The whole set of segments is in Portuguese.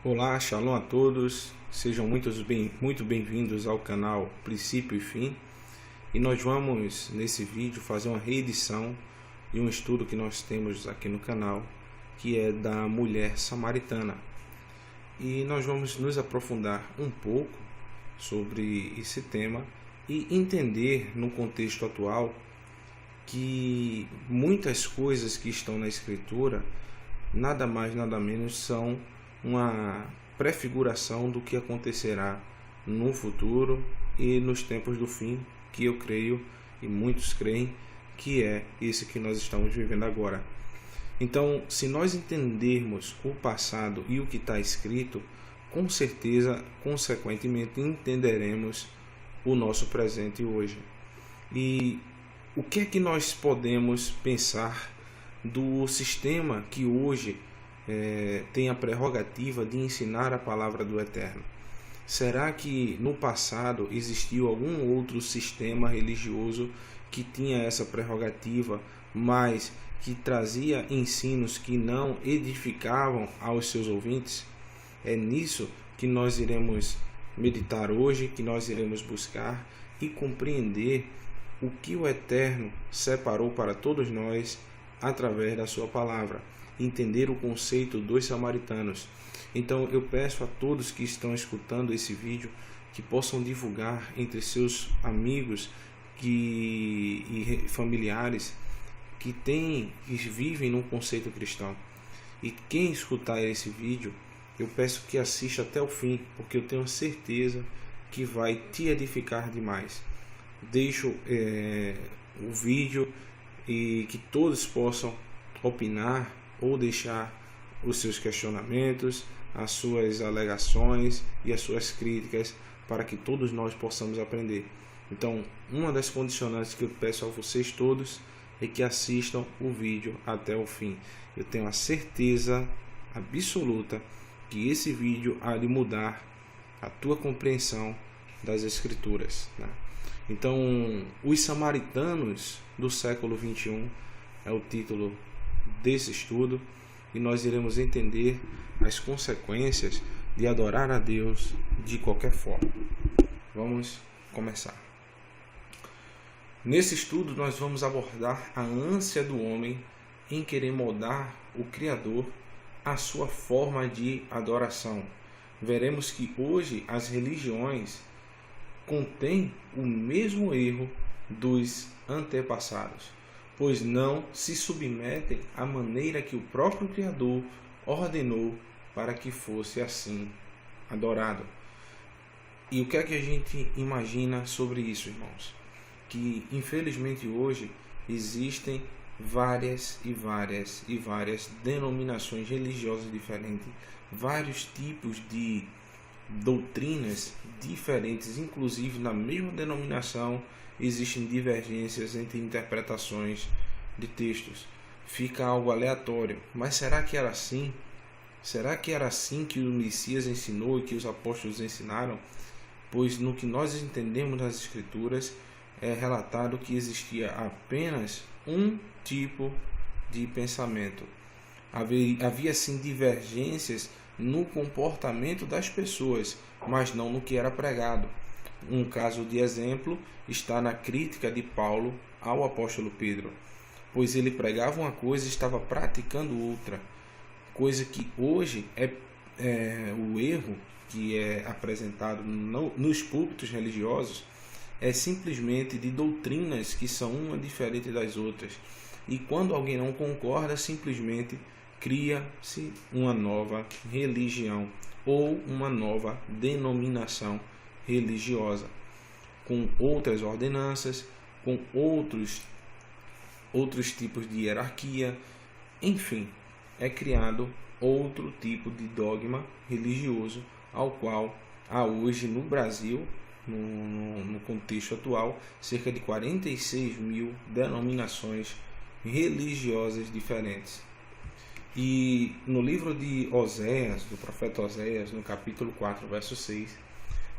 Olá, shalom a todos, sejam muito bem-vindos ao canal Princípio e Fim. E nós vamos, nesse vídeo, fazer uma reedição de um estudo que nós temos aqui no canal, que é da mulher samaritana. E nós vamos nos aprofundar um pouco sobre esse tema e entender, no contexto atual, que muitas coisas que estão na Escritura, nada mais, nada menos, são uma prefiguração do que acontecerá no futuro e nos tempos do fim, que eu creio e muitos creem que é esse que nós estamos vivendo agora. Então, se nós entendermos o passado e o que está escrito, com certeza, consequentemente, entenderemos o nosso presente hoje. E o que é que nós podemos pensar do sistema que hoje tem a prerrogativa de ensinar a palavra do Eterno? Será que no passado existiu algum outro sistema religioso que tinha essa prerrogativa, mas que trazia ensinos que não edificavam aos seus ouvintes? É nisso que nós iremos meditar hoje, que nós iremos buscar e compreender o que o Eterno separou para todos nós através da sua palavra, entender o conceito dos samaritanos. Então eu peço a todos que estão escutando esse vídeo que possam divulgar entre seus amigos e familiares que vivem num conceito cristão. E quem escutar esse vídeo, eu peço que assista até o fim, porque eu tenho certeza que vai te edificar demais. Deixo o vídeo e que todos possam opinar ou deixar os seus questionamentos, as suas alegações e as suas críticas, para que todos nós possamos aprender. Então, uma das condicionantes que eu peço a vocês todos é que assistam o vídeo até o fim. Eu tenho a certeza absoluta que esse vídeo há de mudar a tua compreensão das Escrituras, né? Então, os samaritanos do século 21 é o título desse estudo, e nós iremos entender as consequências de adorar a Deus de qualquer forma. Vamos começar. Nesse estudo nós vamos abordar a ânsia do homem em querer moldar o Criador à sua forma de adoração. Veremos que hoje as religiões contêm o mesmo erro dos antepassados, pois não se submetem à maneira que o próprio Criador ordenou para que fosse assim adorado. E o que é que a gente imagina sobre isso, irmãos? Que infelizmente hoje existem várias denominações religiosas diferentes, vários tipos de doutrinas diferentes, inclusive na mesma denominação existem divergências entre interpretações de textos. Fica algo aleatório. Mas será que era assim? Será que era assim que o Messias ensinou e que os apóstolos ensinaram? Pois no que nós entendemos das Escrituras é relatado que existia apenas um tipo de pensamento. Havia sim divergências no comportamento das pessoas, mas não no que era pregado. Um caso de exemplo está na crítica de Paulo ao apóstolo Pedro, pois ele pregava uma coisa e estava praticando outra, coisa que hoje é o erro que é apresentado nos púlpitos religiosos, é simplesmente de doutrinas que são uma diferente das outras, e quando alguém não concorda, simplesmente cria-se uma nova religião ou uma nova denominação religiosa, com outras ordenanças, com outros tipos de hierarquia, enfim, é criado outro tipo de dogma religioso, ao qual há hoje no Brasil, no contexto atual, cerca de 46 mil denominações religiosas diferentes. E no livro de Oséias, do profeta Oséias, no capítulo 4, verso 6,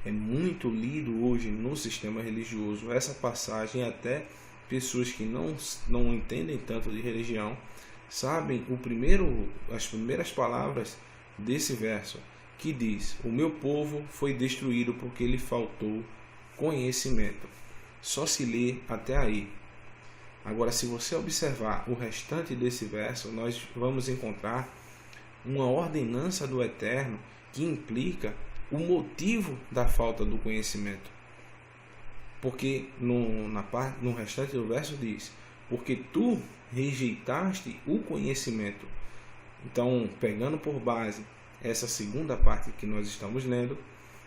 é muito lido hoje no sistema religioso essa passagem. Até pessoas que não entendem tanto de religião sabem as primeiras palavras desse verso, que diz: o meu povo foi destruído porque lhe faltou conhecimento. Só se lê até aí. Agora, se você observar o restante desse verso, nós vamos encontrar uma ordenança do Eterno que implica o motivo da falta do conhecimento. Porque no restante do verso diz: porque tu rejeitaste o conhecimento. Então, pegando por base essa segunda parte que nós estamos lendo,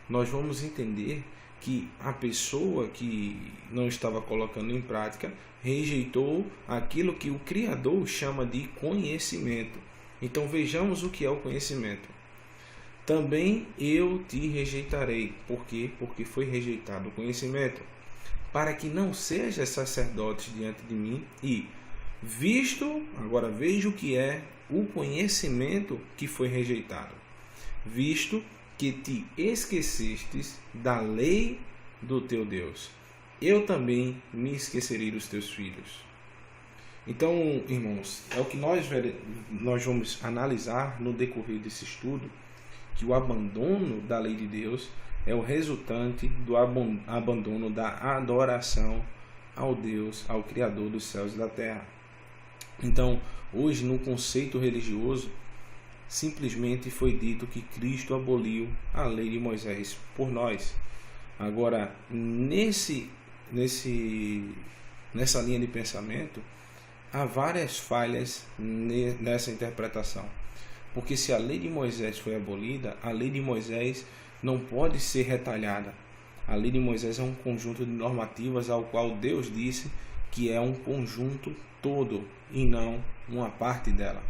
nós vamos entender que a pessoa que não estava colocando em prática rejeitou aquilo que o Criador chama de conhecimento. Então vejamos o que é o conhecimento. Também eu te rejeitarei. Por quê? Porque foi rejeitado o conhecimento, para que não sejas sacerdote diante de mim. E agora veja o que é o conhecimento que foi rejeitado. Visto que te esquecestes da lei do teu Deus, eu também me esquecerei dos teus filhos. Então, irmãos, é o que nós vamos analisar no decorrer desse estudo, que o abandono da lei de Deus é o resultante do abandono da adoração ao Deus, ao Criador dos céus e da terra. Então, hoje, no conceito religioso, simplesmente foi dito que Cristo aboliu a lei de Moisés por nós. Agora, nessa linha de pensamento, há várias falhas nessa interpretação. Porque se a lei de Moisés foi abolida, a lei de Moisés não pode ser retalhada. A lei de Moisés é um conjunto de normativas ao qual Deus disse que é um conjunto todo e não uma parte dela.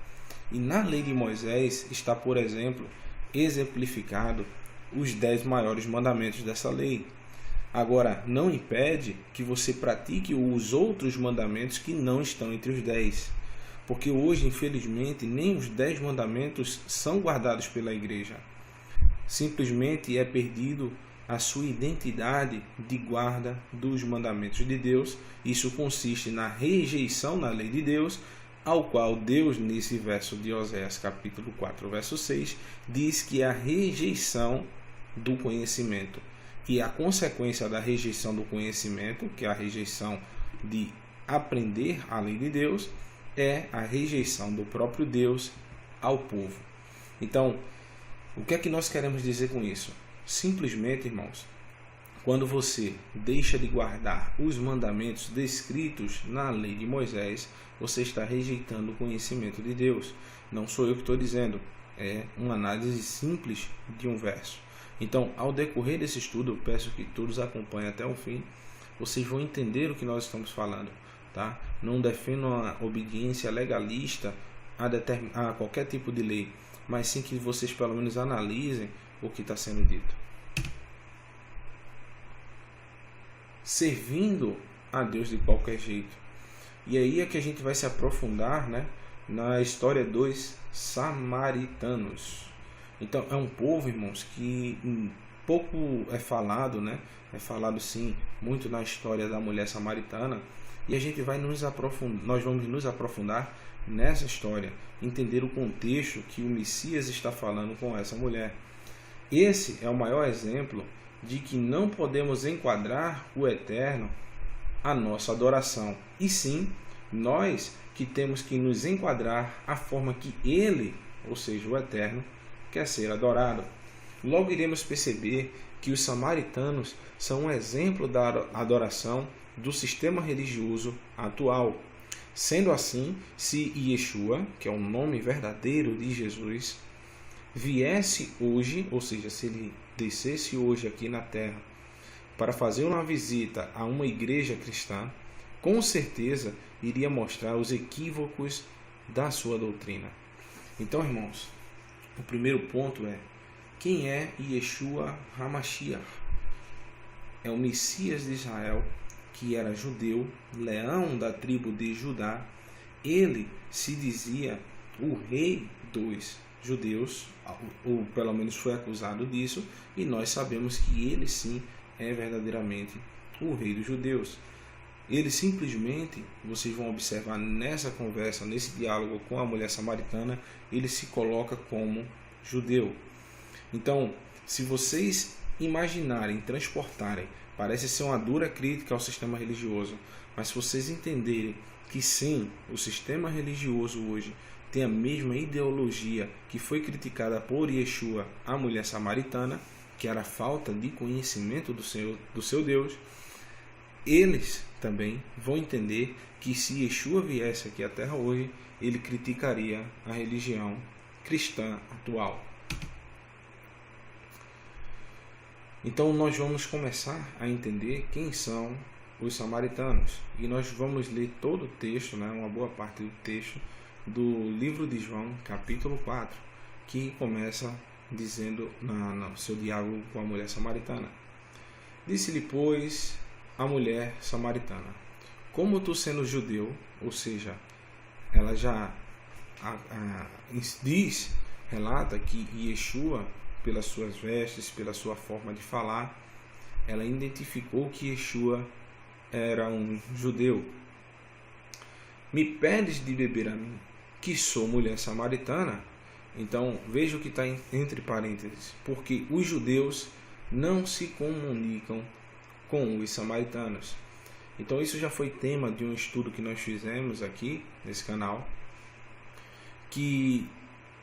E na lei de Moisés está, por exemplo, exemplificado os 10 maiores mandamentos dessa lei. Agora, não impede que você pratique os outros mandamentos que não estão entre os 10. Porque hoje, infelizmente, nem os 10 mandamentos são guardados pela igreja. Simplesmente é perdido a sua identidade de guarda dos mandamentos de Deus. Isso consiste na rejeição da lei de Deus, ao qual Deus, nesse verso de Oséias, capítulo 4, verso 6, diz que é a rejeição do conhecimento. E a consequência da rejeição do conhecimento, que é a rejeição de aprender a lei de Deus, é a rejeição do próprio Deus ao povo. Então, o que é que nós queremos dizer com isso? Simplesmente, irmãos, quando você deixa de guardar os mandamentos descritos na lei de Moisés, você está rejeitando o conhecimento de Deus. Não sou eu que estou dizendo, é uma análise simples de um verso. Então, ao decorrer desse estudo, eu peço que todos acompanhem até o fim. Vocês vão entender o que nós estamos falando, tá? Não defendo uma obediência legalista a qualquer tipo de lei, mas sim que vocês pelo menos analisem o que está sendo dito. Servindo a Deus de qualquer jeito. E aí é que a gente vai se aprofundar, né, na história dos samaritanos. Então, é um povo, irmãos, que pouco é falado, né? É falado, sim, muito na história da mulher samaritana. E a gente vai nós vamos nos aprofundar nessa história, entender o contexto que o Messias está falando com essa mulher. Esse é o maior exemplo de que não podemos enquadrar o Eterno à nossa adoração, e sim, nós que temos que nos enquadrar à forma que Ele, ou seja, o Eterno, quer ser adorado. Logo iremos perceber que os samaritanos são um exemplo da adoração do sistema religioso atual. Sendo assim, se Yeshua, que é o nome verdadeiro de Jesus, viesse hoje, ou seja, se ele descesse hoje aqui na terra para fazer uma visita a uma igreja cristã, com certeza iria mostrar os equívocos da sua doutrina. Então, irmãos, o primeiro ponto é: quem é Yeshua HaMashiach? É o Messias de Israel, que era judeu, leão da tribo de Judá. Ele se dizia o rei dos judeus, ou pelo menos foi acusado disso, e nós sabemos que ele sim é verdadeiramente o rei dos judeus. Ele simplesmente, vocês vão observar nessa conversa, nesse diálogo com a mulher samaritana, ele se coloca como judeu. Então, se vocês imaginarem, transportarem, parece ser uma dura crítica ao sistema religioso, mas se vocês entenderem que sim, o sistema religioso hoje tem a mesma ideologia que foi criticada por Yeshua, a mulher samaritana, que era a falta de conhecimento do seu Deus, eles também vão entender que se Yeshua viesse aqui à Terra hoje, ele criticaria a religião cristã atual. Então nós vamos começar a entender quem são os samaritanos. E nós vamos ler todo o texto, uma boa parte do texto, do livro de João, capítulo 4, que começa dizendo no seu diálogo com a mulher samaritana. Disse-lhe, pois, a mulher samaritana: como tu sendo judeu, ou seja, ela já relata que Yeshua, pelas suas vestes, pela sua forma de falar, ela identificou que Yeshua era um judeu. Me pedes de beber a mim, que sou mulher samaritana? Então, veja o que está entre parênteses, porque os judeus não se comunicam com os samaritanos. Então, isso já foi tema de um estudo que nós fizemos aqui nesse canal, que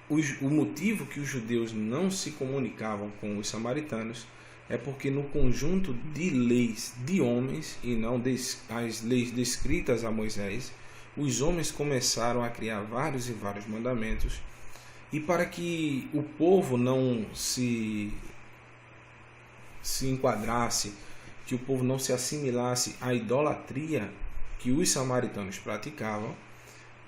o motivo que os judeus não se comunicavam com os samaritanos é porque no conjunto de leis de homens, e não as leis descritas a Moisés, os homens começaram a criar vários e vários mandamentos, e para que o povo não se enquadrasse, que o povo não se assimilasse à idolatria que os samaritanos praticavam,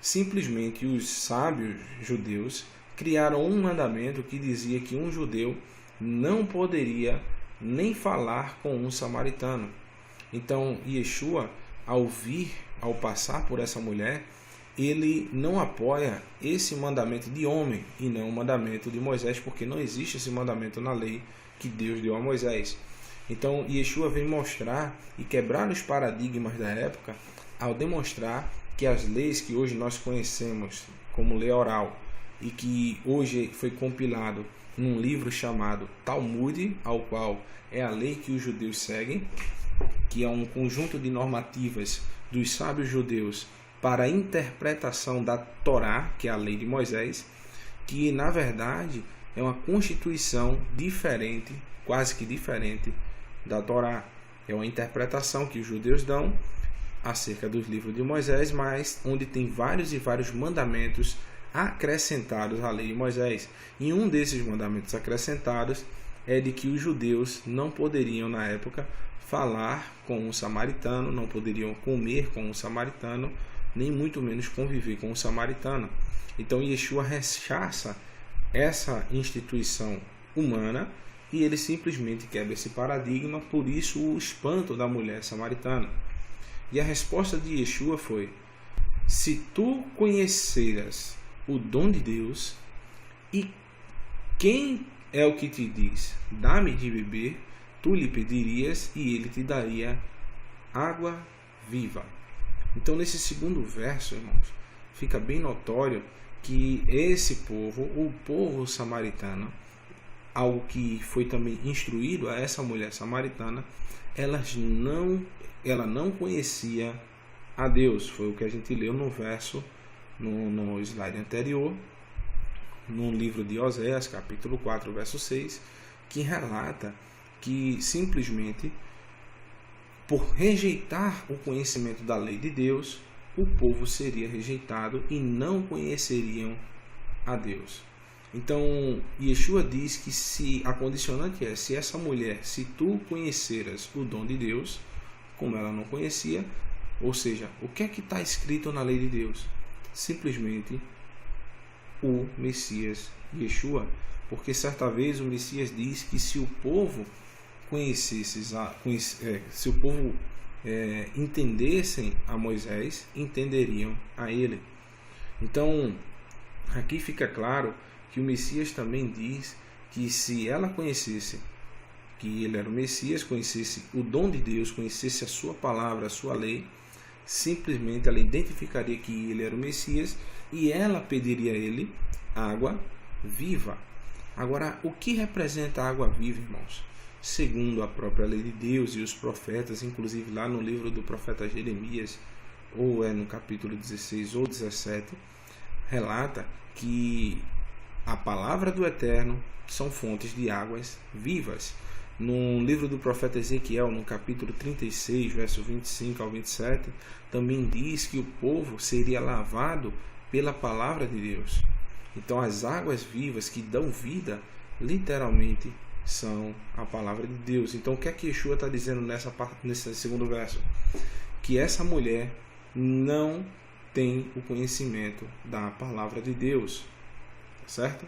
simplesmente os sábios judeus criaram um mandamento que dizia que um judeu não poderia nem falar com um samaritano. Então, Yeshua, ao passar por essa mulher, ele não apoia esse mandamento de homem e não o mandamento de Moisés, porque não existe esse mandamento na lei que Deus deu a Moisés. Então, Yeshua vem mostrar e quebrar os paradigmas da época ao demonstrar que as leis que hoje nós conhecemos como lei oral e que hoje foi compilado num livro chamado Talmud, ao qual é a lei que os judeus seguem, que é um conjunto de normativas dos sábios judeus para a interpretação da Torá, que é a lei de Moisés, que na verdade é uma constituição diferente, quase que diferente da Torá. É uma interpretação que os judeus dão acerca dos livros de Moisés, mas onde tem vários e vários mandamentos acrescentados à lei de Moisés. E um desses mandamentos acrescentados é de que os judeus não poderiam na época falar com um samaritano, não poderiam comer com um samaritano, nem muito menos conviver com um samaritano. Então Yeshua rechaça essa instituição humana e ele simplesmente quebra esse paradigma, por isso o espanto da mulher samaritana. E a resposta de Yeshua foi: se tu conheceras o dom de Deus, e quem é o que te diz, dá-me de beber, tu lhe pedirias e ele te daria água viva. Então, nesse segundo verso, irmãos, fica bem notório que esse povo, o povo samaritano, algo que foi também instruído a essa mulher samaritana, ela não conhecia a Deus. Foi o que a gente leu no verso, no slide anterior, no livro de Oséias, capítulo 4, verso 6, que relata que simplesmente por rejeitar o conhecimento da lei de Deus, o povo seria rejeitado e não conheceriam a Deus. Então, Yeshua diz que a condicionante é: se essa mulher, se tu conheceras o dom de Deus, como ela não conhecia, ou seja, o que é que está escrito na lei de Deus? Simplesmente o Messias Yeshua, porque certa vez o Messias diz que se o povo se o povo entendessem a Moisés, entenderiam a ele. Então, aqui fica claro que o Messias também diz que se ela conhecesse que ele era o Messias, conhecesse o dom de Deus, conhecesse a sua palavra, a sua lei, simplesmente ela identificaria que ele era o Messias e ela pediria a ele água viva. Agora, o que representa a água viva, irmãos? Segundo a própria lei de Deus e os profetas, inclusive lá no livro do profeta Jeremias, ou no capítulo 16 ou 17, relata que a palavra do Eterno são fontes de águas vivas. No livro do profeta Ezequiel, no capítulo 36, verso 25 ao 27, também diz que o povo seria lavado pela palavra de Deus. Então as águas vivas que dão vida, literalmente, são a palavra de Deus. Então o que é que Yeshua está dizendo nesse segundo verso? Que essa mulher não tem o conhecimento da palavra de Deus, certo?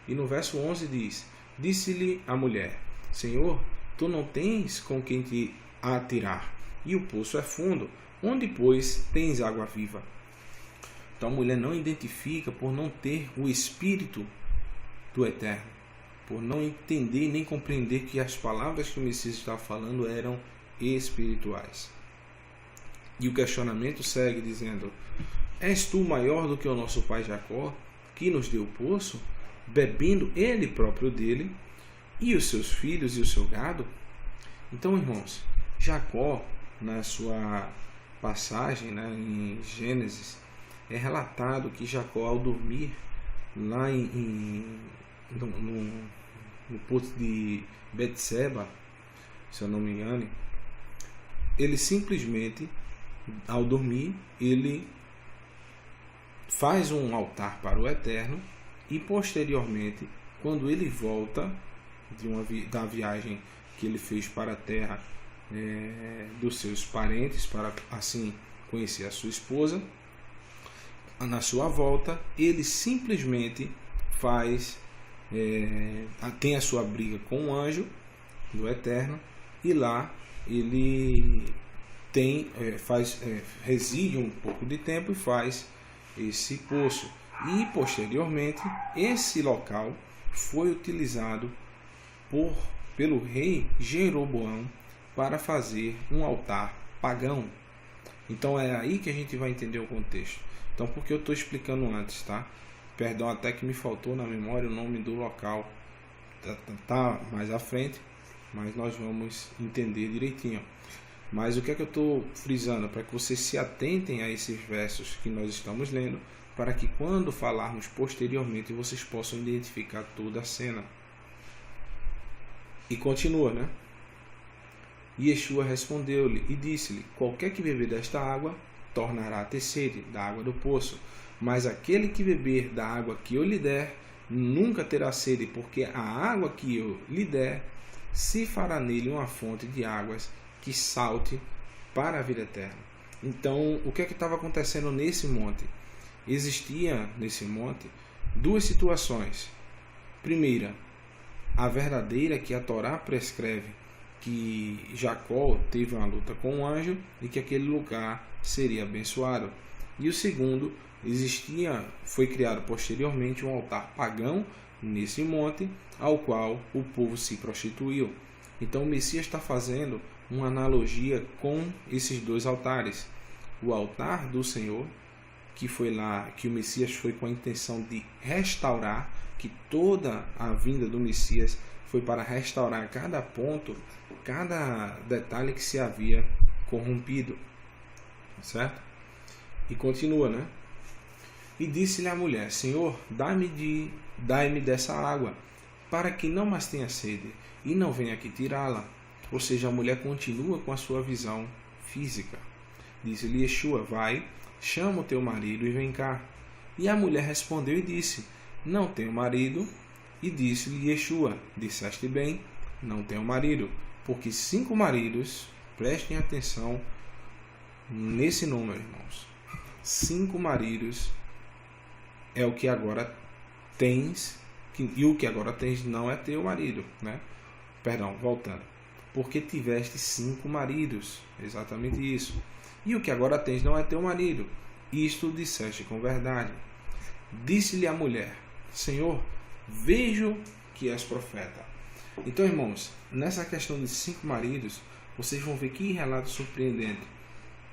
E no verso 11 diz: disse-lhe a mulher: Senhor, tu não tens com quem te atirar, e o poço é fundo, onde, pois, tens água viva? Então a mulher não identifica por não ter o Espírito do Eterno, por não entender nem compreender que as palavras que o Messias estava falando eram espirituais. E o questionamento segue dizendo: és tu maior do que o nosso pai Jacó, que nos deu o poço, bebendo ele próprio dele, e os seus filhos e o seu gado? Então, irmãos, Jacó, na sua passagem, em Gênesis, é relatado que Jacó, ao dormir lá no porto de Betseba, se eu não me engano, ele simplesmente, ao dormir, ele faz um altar para o Eterno, e posteriormente, quando ele volta da viagem que ele fez para a terra dos seus parentes, para assim conhecer a sua esposa, na sua volta, ele simplesmente tem a sua briga com o anjo do Eterno, e lá ele reside um pouco de tempo e faz esse poço. E posteriormente esse local foi utilizado pelo rei Jeroboão para fazer um altar pagão. Então é aí que a gente vai entender o contexto. Então, porque eu estou explicando antes, tá? Perdão, até que me faltou na memória o nome do local. Tá mais à frente, mas nós vamos entender direitinho. Mas o que é que eu estou frisando? Para que vocês se atentem a esses versos que nós estamos lendo, para que quando falarmos posteriormente vocês possam identificar toda a cena. E continua, né? E Yeshua respondeu-lhe e disse-lhe: qualquer que beber desta água tornará a ter sede da água do poço, mas aquele que beber da água que eu lhe der nunca terá sede, porque a água que eu lhe der se fará nele uma fonte de águas que salte para a vida eterna. Então, o que é que estava acontecendo nesse monte? Existia nesse monte duas situações. Primeira, a verdadeira, que a Torá prescreve que Jacó teve uma luta com o anjo e que aquele lugar seria abençoado. E o segundo, foi criado posteriormente um altar pagão nesse monte, ao qual o povo se prostituiu. Então o Messias está fazendo uma analogia com esses dois altares. O altar do Senhor, que foi lá, que o Messias foi com a intenção de restaurar, que toda a vinda do Messias foi para restaurar cada ponto, cada detalhe que se havia corrompido, certo? E continua, né? E disse-lhe a mulher: Senhor, dai-me dessa água, para que não mais tenha sede, e não venha aqui tirá-la. Ou seja, a mulher continua com a sua visão física. Disse-lhe Yeshua: vai, chama o teu marido e vem cá. E a mulher respondeu e disse: não tenho marido. E disse-lhe Yeshua: disseste bem, não tenho marido, porque 5 maridos, prestem atenção nesse número, irmãos, 5 maridos é o que agora tens, e o que agora tens não é teu marido, né? Perdão, voltando. Porque tiveste 5 maridos, exatamente isso. E o que agora tens não é teu marido, isto disseste com verdade. Disse-lhe a mulher: Senhor, vejo que és profeta. Então, irmãos, nessa questão de 5 maridos, vocês vão ver que relato surpreendente.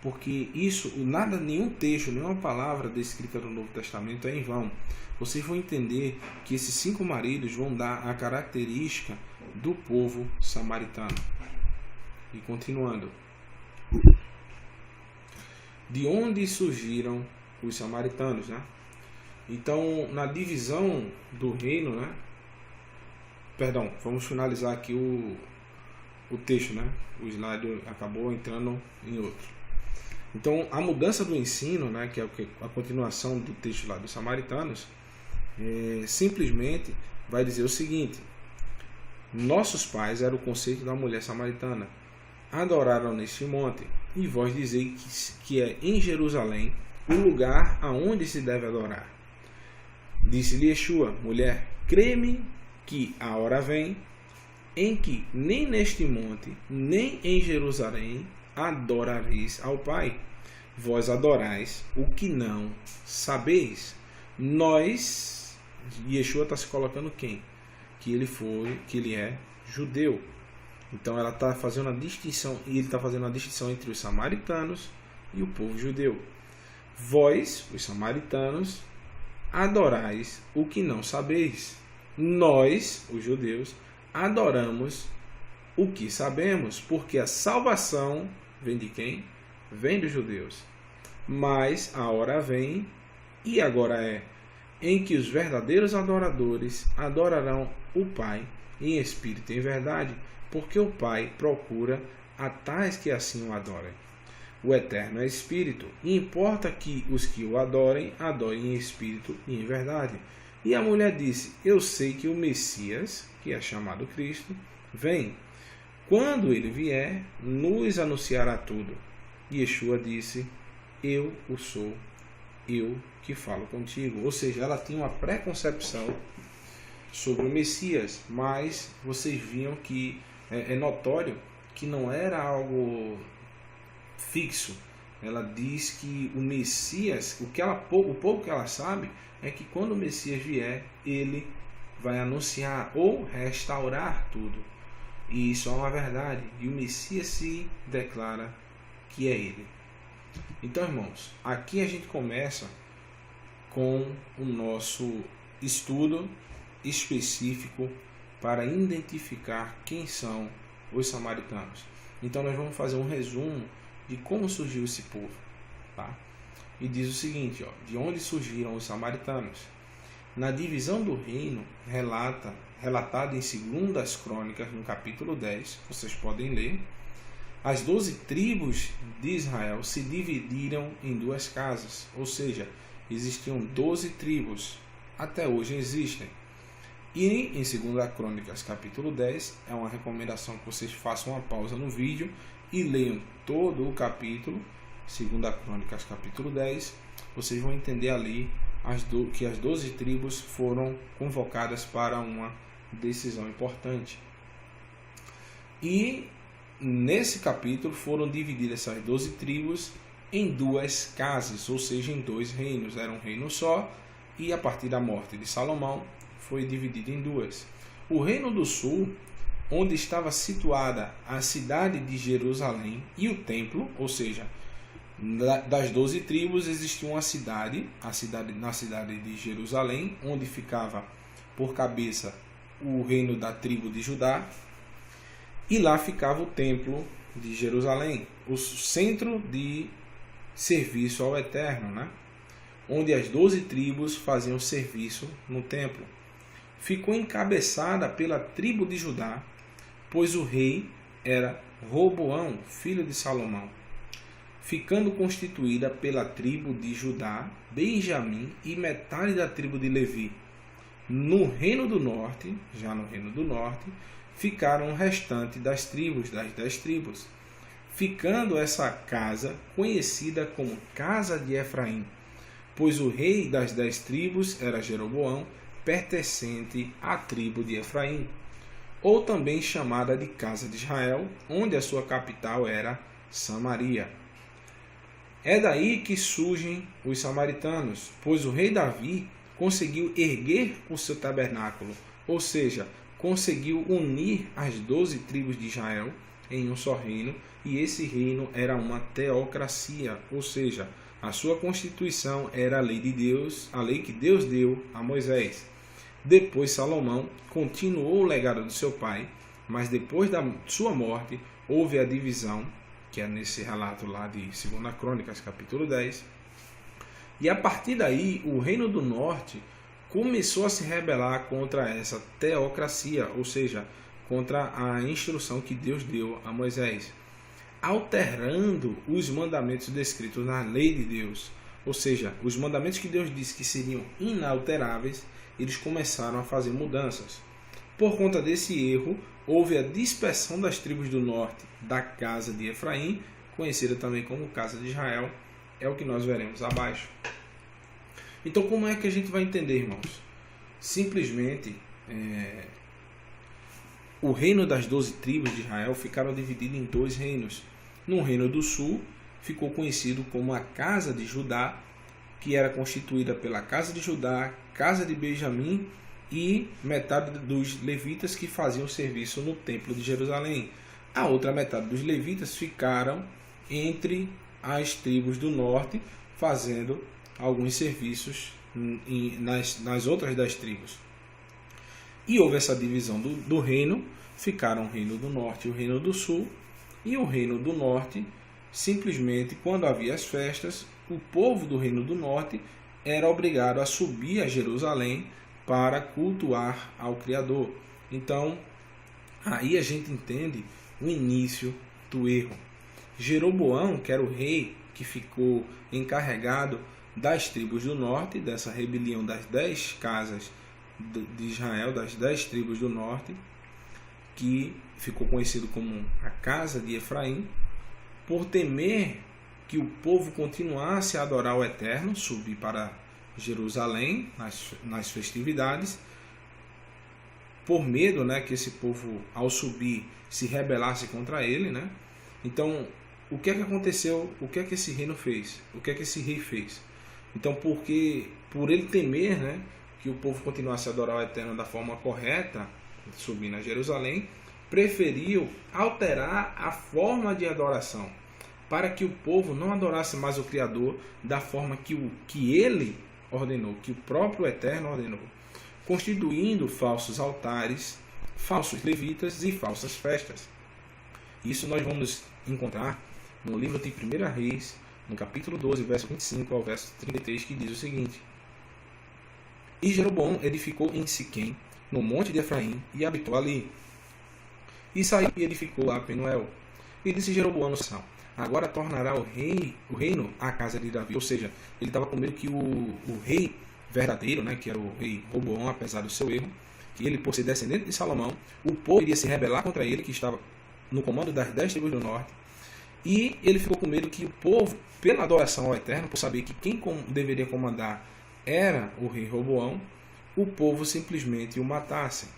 porque isso, nada, nenhum texto, nenhuma palavra descrita no Novo Testamento é em vão. Vocês vão entender que esses 5 maridos vão dar a característica do povo samaritano. E continuando. De onde surgiram os samaritanos, né? Então, na divisão do reino, né? Perdão, vamos finalizar aqui o texto, né? O slide acabou entrando em outro. Então, a mudança do ensino, né? Que é a continuação do texto lá dos samaritanos, simplesmente vai dizer o seguinte: nossos pais, era o conceito da mulher samaritana, adoraram neste monte, e vós dizeis que é em Jerusalém o lugar aonde se deve adorar. Disse-lhe Yeshua: mulher, crê-me que a hora vem em que nem neste monte, nem em Jerusalém adorareis ao Pai. Vós adorais o que não sabeis. Nós, Yeshua está se colocando quem? Que ele é judeu. Então ela está fazendo a distinção, e ele está fazendo a distinção entre os samaritanos e o povo judeu. Vós, os samaritanos, adorais o que não sabeis. Nós, os judeus, adoramos o que sabemos, porque a salvação vem de quem? Vem dos judeus. Mas a hora vem, e agora é, em que os verdadeiros adoradores adorarão o Pai em espírito e em verdade, porque o Pai procura a tais que assim o adorem. O Eterno é Espírito, e importa que os que o adorem, adorem em espírito e em verdade. E a mulher disse: eu sei que o Messias, que é chamado Cristo, vem. Quando ele vier, nos anunciará tudo. E Yeshua disse: eu o sou, eu que falo contigo. Ou seja, ela tinha uma preconcepção sobre o Messias, mas vocês viam que é notório que não era algo fixo. Ela diz que o Messias, o pouco que ela sabe é que quando o Messias vier, ele vai anunciar ou restaurar tudo. E isso é uma verdade. E o Messias se declara que é ele. Então, irmãos, aqui a gente começa com o nosso estudo específico para identificar quem são os samaritanos. Então nós vamos fazer um resumo de como surgiu esse povo, tá? E diz o seguinte, de onde surgiram os samaritanos. Na divisão do reino, relatada em 2 Crônicas, no capítulo 10, vocês podem ler, as 12 tribos de Israel se dividiram em 2 casas, ou seja, existiam 12 tribos, até hoje existem. E em 2 Crônicas, capítulo 10, é uma recomendação que vocês façam uma pausa no vídeo e leiam todo o capítulo, 2 Crônicas, capítulo 10, vocês vão entender ali que as 12 tribos foram convocadas para uma decisão importante. E nesse capítulo foram divididas essas 12 tribos em 2 casas, ou seja, em 2 reinos. Era um reino só, e a partir da morte de Salomão foi dividido em 2. O reino do sul, onde estava situada a cidade de Jerusalém e o templo, ou seja, das 12 tribos existia uma cidade, na cidade de Jerusalém, onde ficava por cabeça o reino da tribo de Judá, e lá ficava o templo de Jerusalém, o centro de serviço ao Eterno, né? Onde as 12 tribos faziam serviço no templo. Ficou encabeçada pela tribo de Judá, pois o rei era Roboão, filho de Salomão, ficando constituída pela tribo de Judá, Benjamim e metade da tribo de Levi. No reino do norte, ficaram o restante das tribos, das 10 tribos, ficando essa casa conhecida como Casa de Efraim, pois o rei das 10 tribos era Jeroboão, pertencente à tribo de Efraim, ou também chamada de Casa de Israel, onde a sua capital era Samaria. É daí que surgem os samaritanos, pois o rei Davi conseguiu erguer o seu tabernáculo, ou seja, conseguiu unir as 12 tribos de Israel em um só reino, e esse reino era uma teocracia, ou seja, a sua constituição era a lei de Deus, a lei que Deus deu a Moisés. Depois Salomão continuou o legado do seu pai, mas depois da sua morte houve a divisão, que é nesse relato lá de 2 Crônicas, capítulo 10. E a partir daí, o Reino do Norte começou a se rebelar contra essa teocracia, ou seja, contra a instrução que Deus deu a Moisés, alterando os mandamentos descritos na lei de Deus. Ou seja, os mandamentos que Deus disse que seriam inalteráveis, eles começaram a fazer mudanças. Por conta desse erro, houve a dispersão das tribos do norte da casa de Efraim, conhecida também como casa de Israel, é o que nós veremos abaixo. Então, como é que a gente vai entender, irmãos? Simplesmente, o reino das 12 tribos de Israel ficaram divididos em 2 reinos. No reino do sul, ficou conhecido como a casa de Judá, que era constituída pela casa de Judá, casa de Benjamim e metade dos levitas que faziam serviço no templo de Jerusalém. A outra metade dos levitas ficaram entre as tribos do norte, fazendo alguns serviços nas outras 10 tribos. E houve essa divisão do reino, ficaram o reino do norte e o reino do sul, e o reino do norte, simplesmente, quando havia as festas, o povo do reino do norte era obrigado a subir a Jerusalém para cultuar ao Criador. Então, aí a gente entende o início do erro. Jeroboão, que era o rei que ficou encarregado das tribos do norte, dessa rebelião das 10 casas de Israel, das 10 tribos do norte, que ficou conhecido como a casa de Efraim, por temer que o povo continuasse a adorar o Eterno, subir para Jerusalém nas festividades, por medo, que esse povo, ao subir, se rebelasse contra ele, Então, o que é que aconteceu? O que é que esse reino fez? O que é que esse rei fez? Então, por ele temer, que o povo continuasse a adorar o Eterno da forma correta, subindo a Jerusalém, preferiu alterar a forma de adoração, para que o povo não adorasse mais o Criador da forma que ele ordenou, que o próprio Eterno ordenou, constituindo falsos altares, falsos levitas e falsas festas. Isso nós vamos encontrar no livro de 1 Reis, no capítulo 12, verso 25 ao verso 33, que diz o seguinte: E Jeroboão edificou em Siquém, no monte de Efraim, e habitou ali. E saiu e edificou a Penuel. E disse Jeroboão no coração: Agora tornará o reino à casa de Davi. Ou seja, ele estava com medo que o rei verdadeiro, que era o rei Roboão, apesar do seu erro, que ele, por ser descendente de Salomão, o povo iria se rebelar contra ele, que estava no comando das 10 tribos do norte. E ele ficou com medo que o povo, pela adoração ao Eterno, por saber que quem deveria comandar era o rei Roboão, o povo simplesmente o matasse.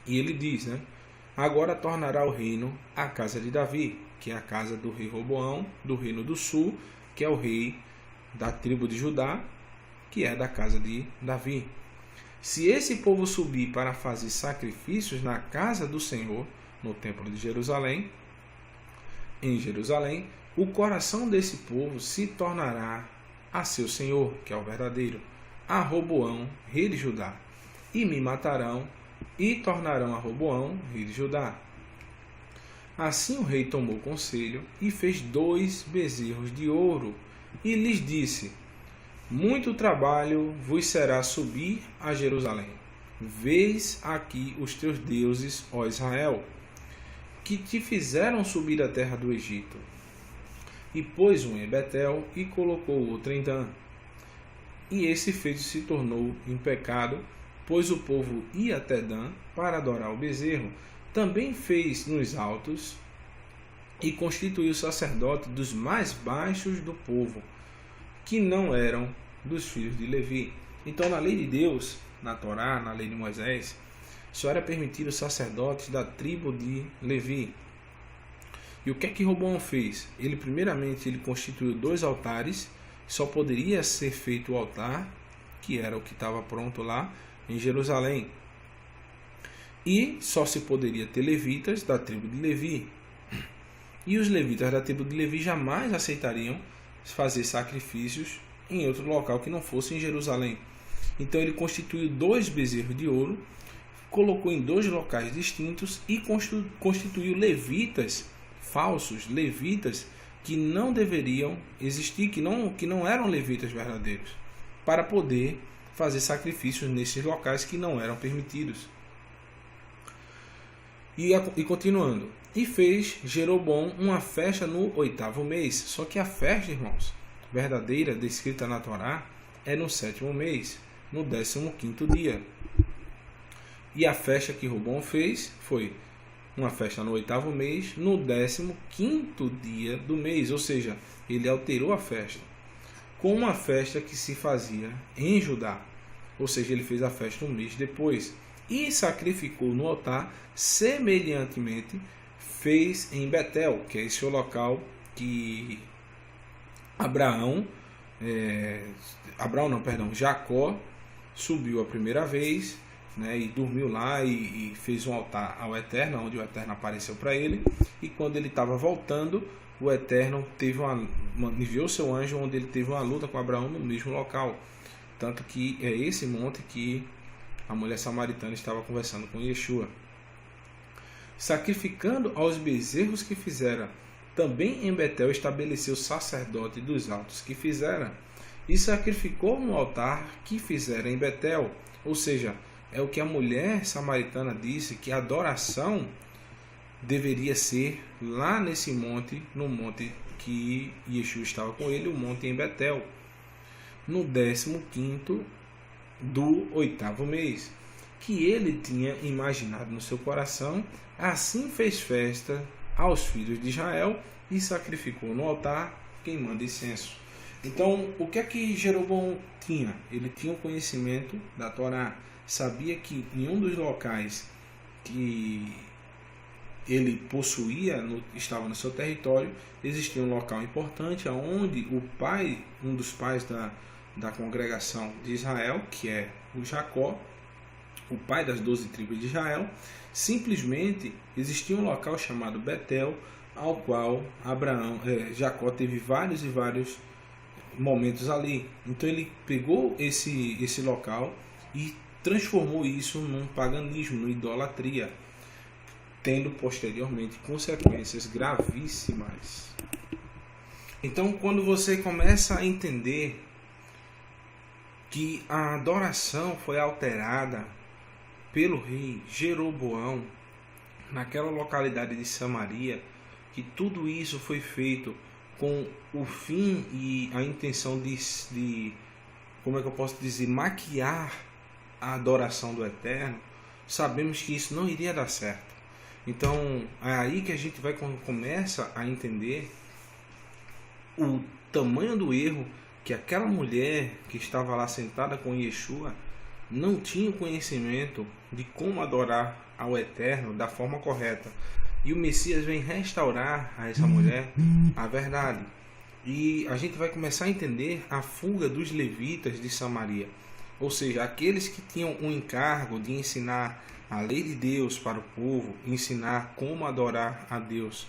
E ele diz, Agora tornará o reino à casa de Davi, que é a casa do rei Roboão, do reino do sul, que é o rei da tribo de Judá, que é da casa de Davi. Se esse povo subir para fazer sacrifícios na casa do Senhor, no templo de Jerusalém, em Jerusalém, o coração desse povo se tornará a seu Senhor, que é o verdadeiro, a Roboão, rei de Judá, e me matarão e tornarão a Roboão, rei de Judá. Assim o rei tomou conselho e fez 2 bezerros de ouro e lhes disse: Muito trabalho vos será subir a Jerusalém. Vês aqui os teus deuses, ó Israel, que te fizeram subir da terra do Egito. E pôs um em Betel e colocou outro em Dan. E esse feito se tornou em pecado, pois o povo ia até Dan para adorar o bezerro. Também fez nos altos e constituiu sacerdote dos mais baixos do povo, que não eram dos filhos de Levi. Então, na lei de Deus, na Torá, na lei de Moisés, só era permitido os sacerdotes da tribo de Levi. E o que é que Roboão fez? Primeiramente, ele constituiu 2 altares. Só poderia ser feito o altar, que era o que estava pronto lá em Jerusalém. E só se poderia ter levitas da tribo de Levi. E os levitas da tribo de Levi jamais aceitariam fazer sacrifícios em outro local que não fosse em Jerusalém. Então ele constituiu 2 bezerros de ouro, colocou em 2 locais distintos e constituiu levitas falsos, levitas que não deveriam existir, que não eram levitas verdadeiros, para poder fazer sacrifícios nesses locais que não eram permitidos. E continuando, e fez Jeroboão uma festa no 8º mês. Só que a festa, irmãos, verdadeira, descrita na Torá, é no 7º mês, no 15º dia. E a festa que Roboão fez foi uma festa no 8º mês, no 15º dia do mês. Ou seja, ele alterou a festa com uma festa que se fazia em Judá. Ou seja, ele fez a festa um mês depois. E sacrificou no altar, semelhantemente fez em Betel, que é esse o local que Jacó subiu a primeira vez, né, e dormiu lá e fez um altar ao Eterno, onde o Eterno apareceu para ele. E quando ele estava voltando, o Eterno enviou seu anjo, onde ele teve uma luta com Abraão no mesmo local. Tanto que é esse monte que a mulher samaritana estava conversando com Yeshua. Sacrificando aos bezerros que fizera, também em Betel estabeleceu o sacerdote dos altos que fizera, e sacrificou no altar que fizera em Betel. Ou seja, é o que a mulher samaritana disse, que a adoração deveria ser lá nesse monte, no monte que Yeshua estava com ele, o monte em Betel, no 15º do 8º mês, que ele tinha imaginado no seu coração. Assim fez festa aos filhos de Israel e sacrificou no altar queimando incenso. Então, o que é que Jeroboão tinha? Ele tinha o conhecimento da Torá, sabia que em um dos locais que ele possuía, estava no seu território, existia um local importante onde um dos pais da congregação de Israel, que é o Jacó, o pai das 12 tribos de Israel, simplesmente existia um local chamado Betel, ao qual Jacó teve vários e vários momentos ali. Então ele pegou esse local e transformou isso num paganismo, numa idolatria, tendo posteriormente consequências gravíssimas. Então, quando você começa a entender que a adoração foi alterada pelo rei Jeroboão naquela localidade de Samaria, que tudo isso foi feito com o fim e a intenção de como é que eu posso dizer, maquiar a adoração do Eterno, sabemos que isso não iria dar certo. Então é aí que a gente começa a entender o tamanho do erro, que aquela mulher que estava lá sentada com Yeshua não tinha o conhecimento de como adorar ao Eterno da forma correta. E o Messias vem restaurar a essa mulher a verdade. E a gente vai começar a entender a fuga dos levitas de Samaria. Ou seja, aqueles que tinham um encargo de ensinar a lei de Deus para o povo, ensinar como adorar a Deus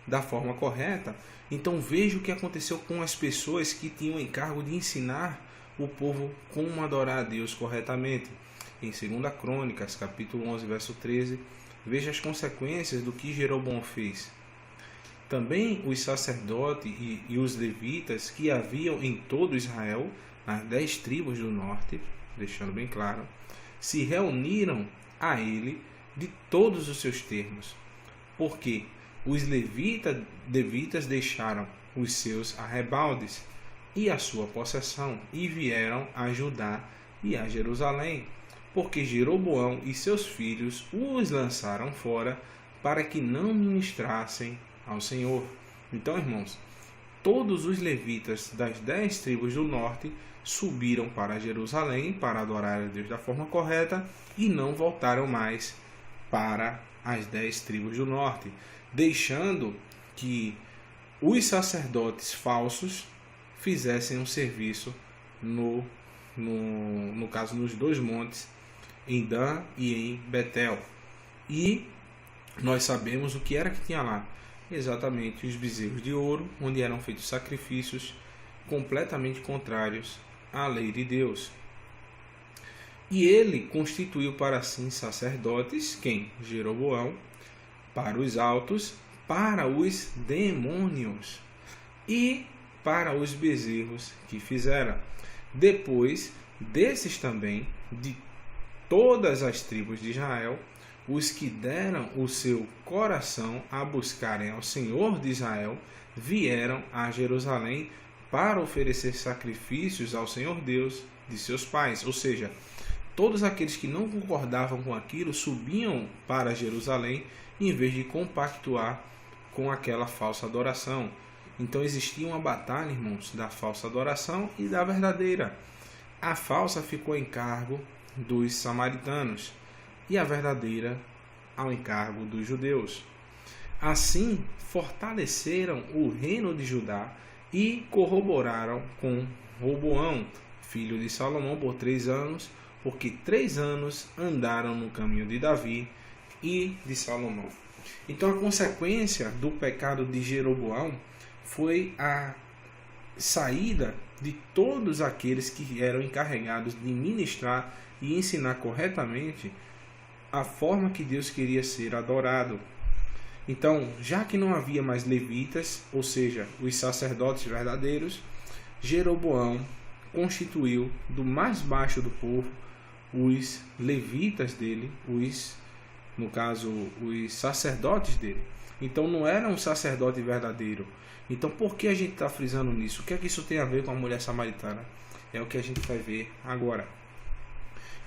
da forma correta. Então veja o que aconteceu com as pessoas que tinham o encargo de ensinar o povo como adorar a Deus corretamente. Em 2 Crônicas, capítulo 11, verso 13, veja as consequências do que Jeroboão fez. Também os sacerdotes e os levitas que haviam em todo Israel, nas 10 tribos do norte, deixando bem claro, se reuniram a ele de todos os seus termos, porque os levitas deixaram os seus arrebaldes e a sua possessão e vieram a Judá e a Jerusalém, porque Jeroboão e seus filhos os lançaram fora para que não ministrassem ao Senhor. Então, irmãos, todos os levitas das 10 tribos do norte subiram para Jerusalém para adorar a Deus da forma correta e não voltaram mais para as 10 tribos do norte, deixando que os sacerdotes falsos fizessem um serviço no caso nos 2 montes, em Dan e em Betel. E nós sabemos o que era que tinha lá. exatamente os bezerros de ouro, onde eram feitos sacrifícios completamente contrários à lei de Deus. E ele constituiu para si sacerdotes, quem? Jeroboão, para os altos, para os demônios e para os bezerros que fizera. Depois desses também, de todas as tribos de Israel, os que deram o seu coração a buscarem ao Senhor de Israel, vieram a Jerusalém para oferecer sacrifícios ao Senhor Deus de seus pais. Ou seja, todos aqueles que não concordavam com aquilo subiam para Jerusalém em vez de compactuar com aquela falsa adoração. Então existia uma batalha, irmãos, da falsa adoração e da verdadeira. A falsa ficou em cargo dos samaritanos e a verdadeira ao encargo dos judeus. Assim, fortaleceram o reino de Judá e corroboraram com Roboão, filho de Salomão, por 3 anos, porque 3 anos andaram no caminho de Davi e de Salomão. Então a consequência do pecado de Jeroboão foi a saída de todos aqueles que eram encarregados de ministrar e ensinar corretamente a forma que Deus queria ser adorado. Então, já que não havia mais levitas, ou seja, os sacerdotes verdadeiros, Jeroboão constituiu do mais baixo do povo os levitas dele, no caso, os sacerdotes dele. Então não era um sacerdote verdadeiro. Então por que a gente está frisando nisso? O que é que isso tem a ver com a mulher samaritana? É o que a gente vai ver agora.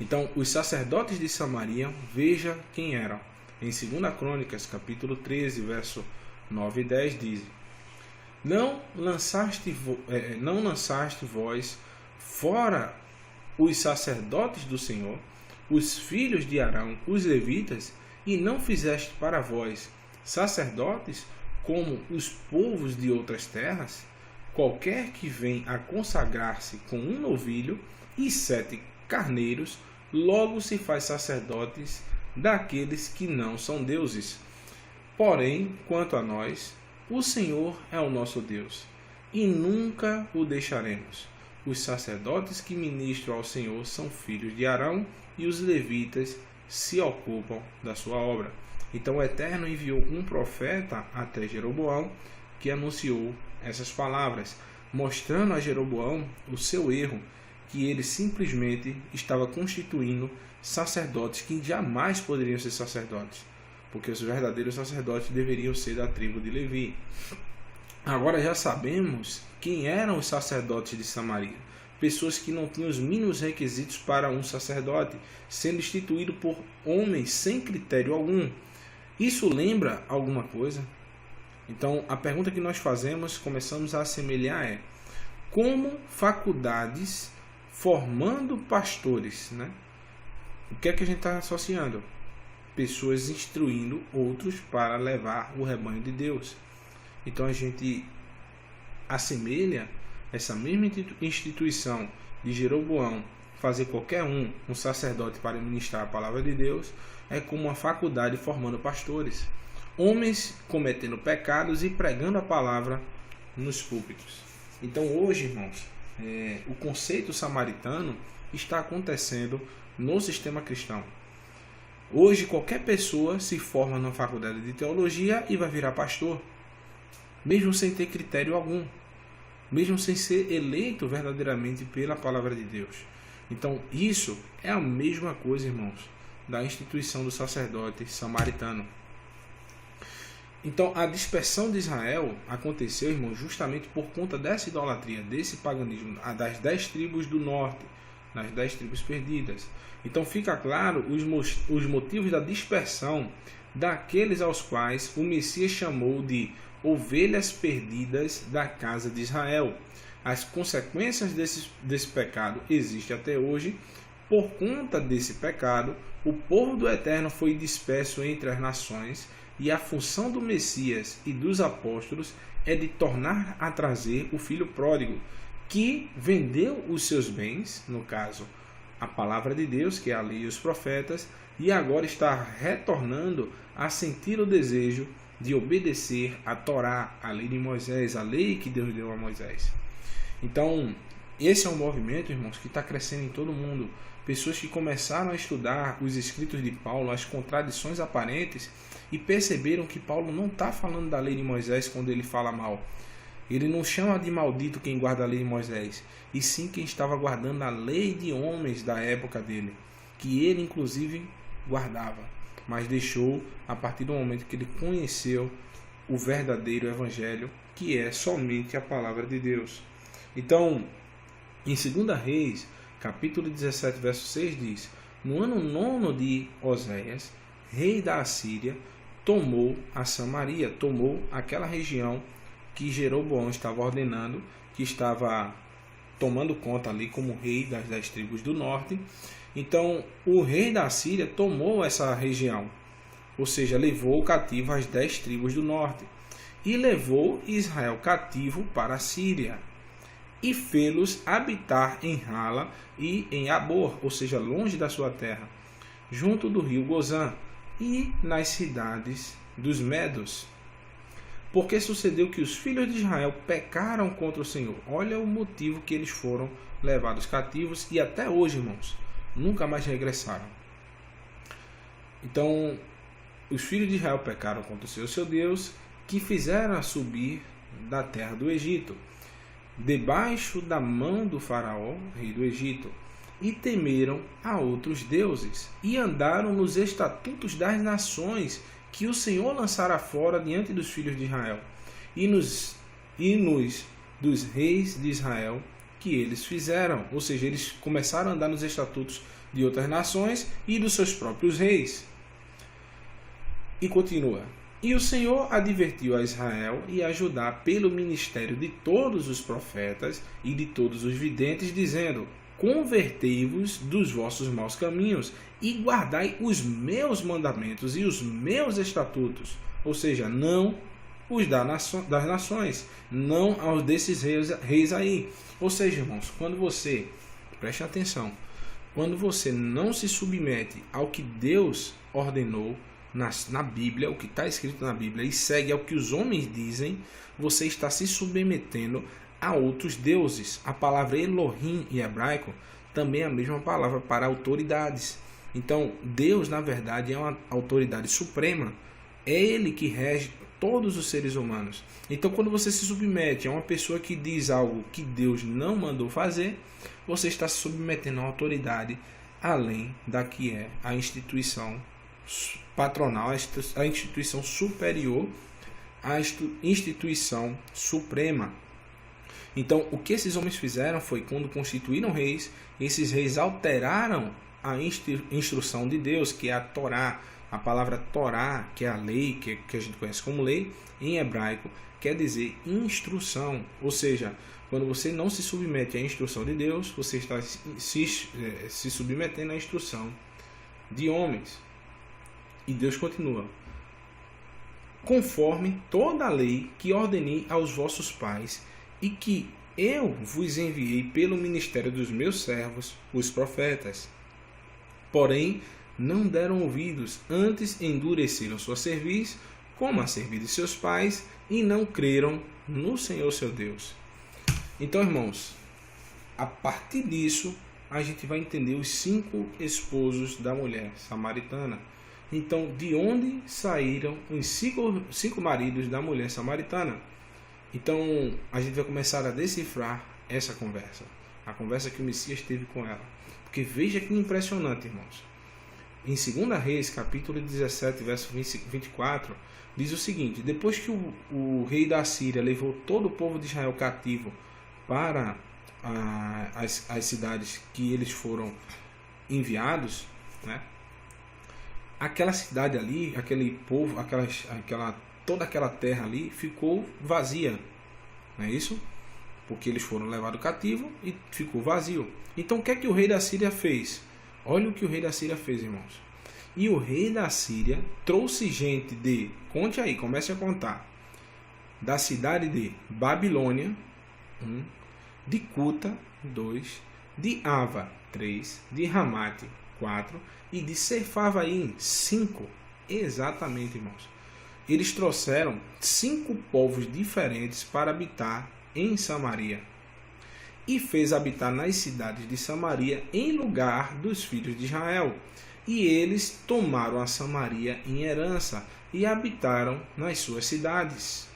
Então os sacerdotes de Samaria, veja quem eram. Em 2 Crônicas, capítulo 13, verso 9 e 10, diz: Não lançaste vós fora os sacerdotes do Senhor, os filhos de Arão, os levitas, e não fizeste para vós sacerdotes como os povos de outras terras? Qualquer que vem a consagrar-se com um novilho e 7 carneiros, logo se faz sacerdotes daqueles que não são deuses. Porém, quanto a nós, o Senhor é o nosso Deus, e nunca o deixaremos. Os sacerdotes que ministram ao Senhor são filhos de Arão, e os levitas se ocupam da sua obra. Então o Eterno enviou um profeta até Jeroboão, que anunciou essas palavras, mostrando a Jeroboão o seu erro, que ele simplesmente estava constituindo sacerdotes que jamais poderiam ser sacerdotes, porque os verdadeiros sacerdotes deveriam ser da tribo de Levi. Agora já sabemos quem eram os sacerdotes de Samaria. Pessoas que não tinham os mínimos requisitos para um sacerdote, sendo instituído por homens sem critério algum. Isso lembra alguma coisa? Então, a pergunta que nós fazemos, começamos a assemelhar é: como faculdades formando pastores, né? O que é que a gente está associando? Pessoas instruindo outros para levar o rebanho de Deus. Então a gente assemelha essa mesma instituição de Jeroboão fazer qualquer um sacerdote para ministrar a palavra de Deus, é como uma faculdade formando pastores, homens cometendo pecados e pregando a palavra nos púlpitos. Então hoje, irmãos, o conceito samaritano está acontecendo no sistema cristão. Hoje qualquer pessoa se forma na faculdade de teologia e vai virar pastor, mesmo sem ter critério algum, mesmo sem ser eleito verdadeiramente pela palavra de Deus. Então isso é a mesma coisa, irmãos, da instituição do sacerdote samaritano. Então a dispersão de Israel aconteceu, irmãos, justamente por conta dessa idolatria, desse paganismo, das 10 tribos do norte, nas 10 tribos perdidas. Então fica claro os motivos da dispersão daqueles aos quais o Messias chamou de ovelhas perdidas da casa de Israel. As consequências desse pecado existem até hoje. Por conta desse pecado, o povo do Eterno foi disperso entre as nações, e a função do Messias e dos apóstolos é de tornar a trazer o filho pródigo, que vendeu os seus bens, no caso, a palavra de Deus, que é a lei e os profetas, e agora está retornando a sentir o desejo de obedecer a Torá, a lei de Moisés, a lei que Deus deu a Moisés. Então, esse é um movimento, irmãos, que está crescendo em todo mundo. Pessoas que começaram a estudar os escritos de Paulo, as contradições aparentes, e perceberam que Paulo não está falando da lei de Moisés quando ele fala mal. Ele não chama de maldito quem guarda a lei de Moisés, e sim quem estava guardando a lei de homens da época dele, que ele inclusive guardava, mas deixou a partir do momento que ele conheceu o verdadeiro evangelho, que é somente a palavra de Deus. Então, em 2 Reis, capítulo 17, verso 6 diz: no ano 9 de Oséias, rei da Assíria, tomou a Samaria, tomou aquela região que Jeroboão estava ordenando, que estava tomando conta ali como rei das 10 tribos do norte. Então, o rei da Síria tomou essa região, ou seja, levou cativo as 10 tribos do norte, e levou Israel cativo para a Síria, e fê-los habitar em Hala e em Abor, ou seja, longe da sua terra, junto do rio Gozã, e nas cidades dos Medos. Porque sucedeu que os filhos de Israel pecaram contra o Senhor. Olha o motivo que eles foram levados cativos e até hoje, irmãos, nunca mais regressaram. Então, os filhos de Israel pecaram contra o Senhor, seu Deus, que fizeram subir da terra do Egito, debaixo da mão do faraó, rei do Egito, e temeram a outros deuses, e andaram nos estatutos das nações que o Senhor lançara fora diante dos filhos de Israel, e nos dos reis de Israel que eles fizeram. Ou seja, eles começaram a andar nos estatutos de outras nações e dos seus próprios reis. E continua: e o Senhor advertiu a Israel e a Judá pelo ministério de todos os profetas e de todos os videntes, dizendo: convertei-vos dos vossos maus caminhos e guardai os meus mandamentos e os meus estatutos. Ou seja, não os das nações, não aos desses reis aí. Ou seja, irmãos, quando você, preste atenção, quando você não se submete ao que Deus ordenou na Bíblia, o que está escrito na Bíblia, e segue ao que os homens dizem, você está se submetendo a outros deuses. A palavra Elohim em hebraico também é a mesma palavra para autoridades. Então, Deus, na verdade, é uma autoridade suprema. É Ele que rege todos os seres humanos. Então, quando você se submete a uma pessoa que diz algo que Deus não mandou fazer, você está se submetendo a uma autoridade além da que é a instituição patronal, a instituição superior, a instituição suprema. Então, o que esses homens fizeram foi, quando constituíram reis, esses reis alteraram a instrução de Deus, que é a Torá. A palavra Torá, que é a lei, que a gente conhece como lei, em hebraico, quer dizer instrução. Ou seja, quando você não se submete à instrução de Deus, você está se submetendo à instrução de homens. E Deus continua: conforme toda a lei que ordenei aos vossos pais, e que eu vos enviei pelo ministério dos meus servos, os profetas. Porém, não deram ouvidos, antes endureceram sua cerviz, como a cerviz de seus pais, e não creram no Senhor seu Deus. Então, irmãos, a partir disso, a gente vai entender os 5 esposos da mulher samaritana. Então, de onde saíram os 5 maridos da mulher samaritana? Então, a gente vai começar a decifrar essa conversa. A conversa que o Messias teve com ela. Porque veja que impressionante, irmãos. Em 2 Reis, capítulo 17, verso 24, diz o seguinte: depois que o rei da Síria levou todo o povo de Israel cativo para as cidades que eles foram enviados, né? Aquela cidade ali, aquele povo, toda aquela terra ali ficou vazia, não é isso? Porque eles foram levados cativo e ficou vazio. Então, o que é que o rei da Síria fez? Olha o que o rei da Síria fez, irmãos. E o rei da Síria trouxe gente conte aí, comece a contar, da cidade de Babilônia, 1, de Cuta, 2, de Ava, 3, de Ramate, 4, e de Sefarvaim, 5. Exatamente, irmãos. eles trouxeram 5 povos diferentes para habitar em Samaria. E fez habitar nas cidades de Samaria em lugar dos filhos de Israel. E eles tomaram a Samaria em herança e habitaram nas suas cidades.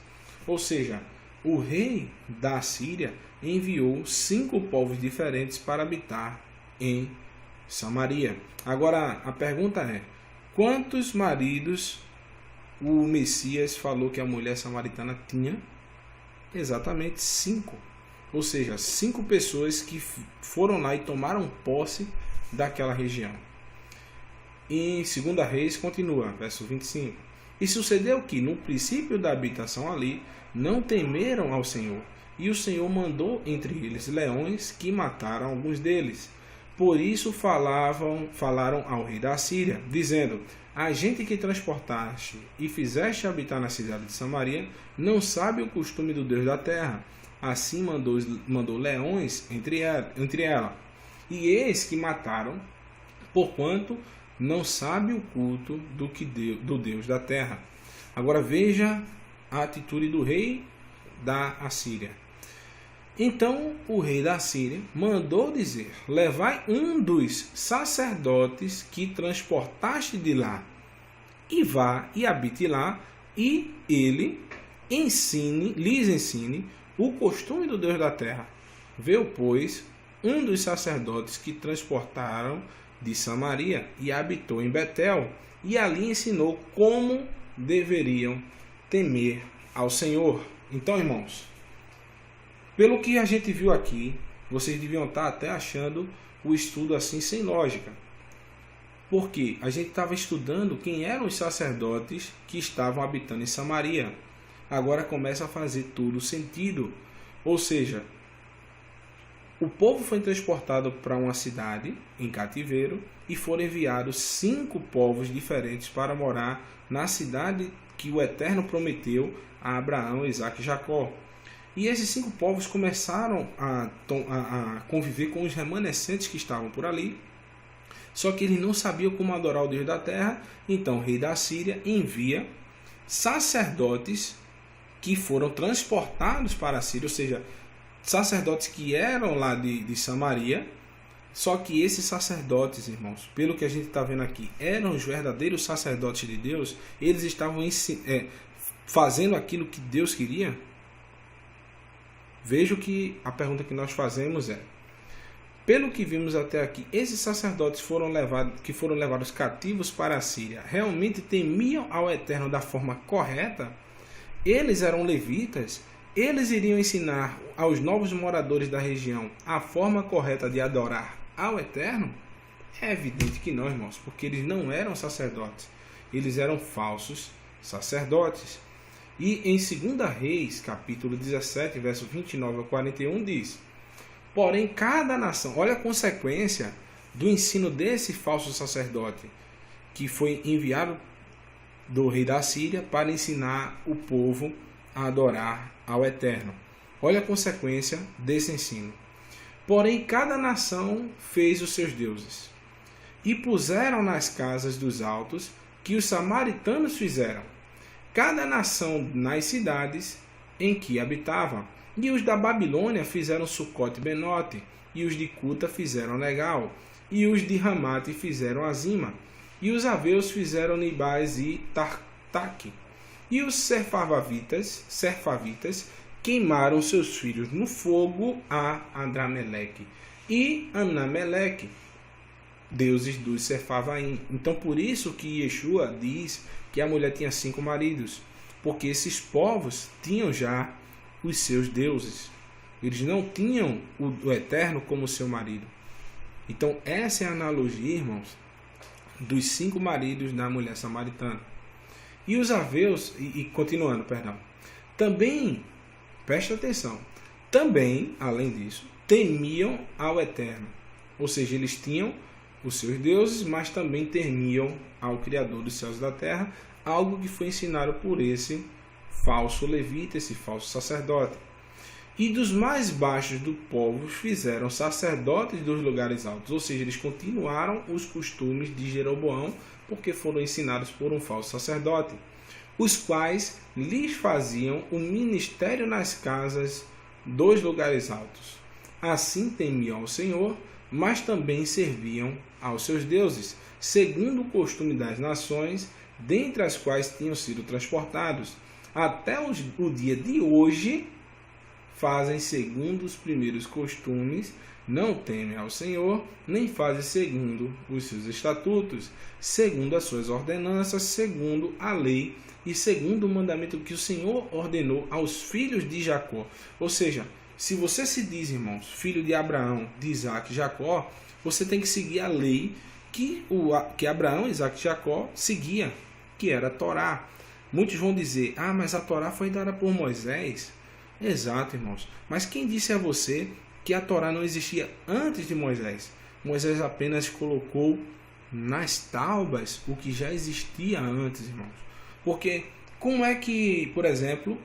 Ou seja, o rei da Síria enviou 5 povos diferentes para habitar em Samaria. Agora, a pergunta é: quantos maridos o Messias falou que a mulher samaritana tinha? Exatamente 5. Ou seja, 5 pessoas que foram lá e tomaram posse daquela região. Em 2 Reis continua, verso 25. E sucedeu que, no princípio da habitação ali, não temeram ao Senhor. E o Senhor mandou entre eles leões que mataram alguns deles. Por isso falaram ao rei da Síria, dizendo: a gente que transportaste e fizeste habitar na cidade de Samaria não sabe o costume do Deus da terra. Assim mandou leões entre ela. E eis que mataram, porquanto não sabe o culto do Deus da terra. Agora veja a atitude do rei da Assíria. Então o rei da Síria mandou dizer: levai um dos sacerdotes que transportaste de lá, e vá e habite lá, e ele lhes ensine o costume do Deus da terra. Veio, pois, um dos sacerdotes que transportaram de Samaria e habitou em Betel, e ali ensinou como deveriam temer ao Senhor. Então, irmãos, pelo que a gente viu aqui, vocês deviam estar até achando o estudo assim sem lógica. Porque a gente estava estudando quem eram os sacerdotes que estavam habitando em Samaria. Agora começa a fazer todo sentido. Ou seja, o povo foi transportado para uma cidade em cativeiro e foram enviados 5 povos diferentes para morar na cidade que o Eterno prometeu a Abraão, Isaque e Jacó. E esses 5 povos começaram a conviver com os remanescentes que estavam por ali. Só que eles não sabiam como adorar o Deus da terra. Então o rei da Síria envia sacerdotes que foram transportados para a Síria, ou seja, sacerdotes que eram lá de Samaria. Só que esses sacerdotes, irmãos, pelo que a gente está vendo aqui, eram os verdadeiros sacerdotes de Deus. Eles estavam fazendo aquilo que Deus queria. Veja que a pergunta que nós fazemos é: pelo que vimos até aqui, esses sacerdotes que foram levados cativos para a Síria, realmente temiam ao Eterno da forma correta? Eles eram levitas? Eles iriam ensinar aos novos moradores da região a forma correta de adorar ao Eterno? É evidente que não, irmãos, porque eles não eram sacerdotes. Eles eram falsos sacerdotes. E em 2 Reis, capítulo 17, verso 29 a 41, diz: porém, cada nação, olha a consequência do ensino desse falso sacerdote, que foi enviado do rei da Síria para ensinar o povo a adorar ao Eterno. Olha a consequência desse ensino. Porém, cada nação fez os seus deuses, e puseram nas casas dos altos que os samaritanos fizeram, cada nação nas cidades em que habitavam. E os da Babilônia fizeram Sucote e Benote, e os de Cuta fizeram Negal, e os de Ramate fizeram Azima, e os aveus fizeram Nibás e Tartaque, e os serfavitas queimaram seus filhos no fogo a Adrameleque e Anameleque, deuses dos Serfavaim. Então, por isso que Yeshua diz que a mulher tinha 5 maridos, porque esses povos tinham já os seus deuses. Eles não tinham o Eterno como seu marido. Então, essa é a analogia, irmãos, dos 5 maridos da mulher samaritana. E os aveus, continuando, também, preste atenção, também, além disso, temiam ao Eterno. Ou seja, eles tinham os seus deuses, mas também temiam ao Criador dos céus e da terra, algo que foi ensinado por esse falso levita, esse falso sacerdote. E dos mais baixos do povo fizeram sacerdotes dos lugares altos, ou seja, eles continuaram os costumes de Jeroboão, porque foram ensinados por um falso sacerdote. os quais lhes faziam o ministério nas casas dos lugares altos. Assim temiam ao Senhor, mas também serviam aos seus deuses, segundo o costume das nações, dentre as quais tinham sido transportados. Até o dia de hoje, fazem segundo os primeiros costumes, não temem ao Senhor, nem fazem segundo os seus estatutos, segundo as suas ordenanças, segundo a lei e segundo o mandamento que o Senhor ordenou aos filhos de Jacó. Ou seja, se você se diz, irmãos, filho de Abraão, de Isaac e Jacó, você tem que seguir a lei que Abraão, Isaac e Jacó seguia, que era a Torá. Muitos vão dizer, mas a Torá foi dada por Moisés. Exato, irmãos. Mas quem disse a você que a Torá não existia antes de Moisés? Moisés apenas colocou nas tábuas o que já existia antes, irmãos. Porque como é que, por exemplo,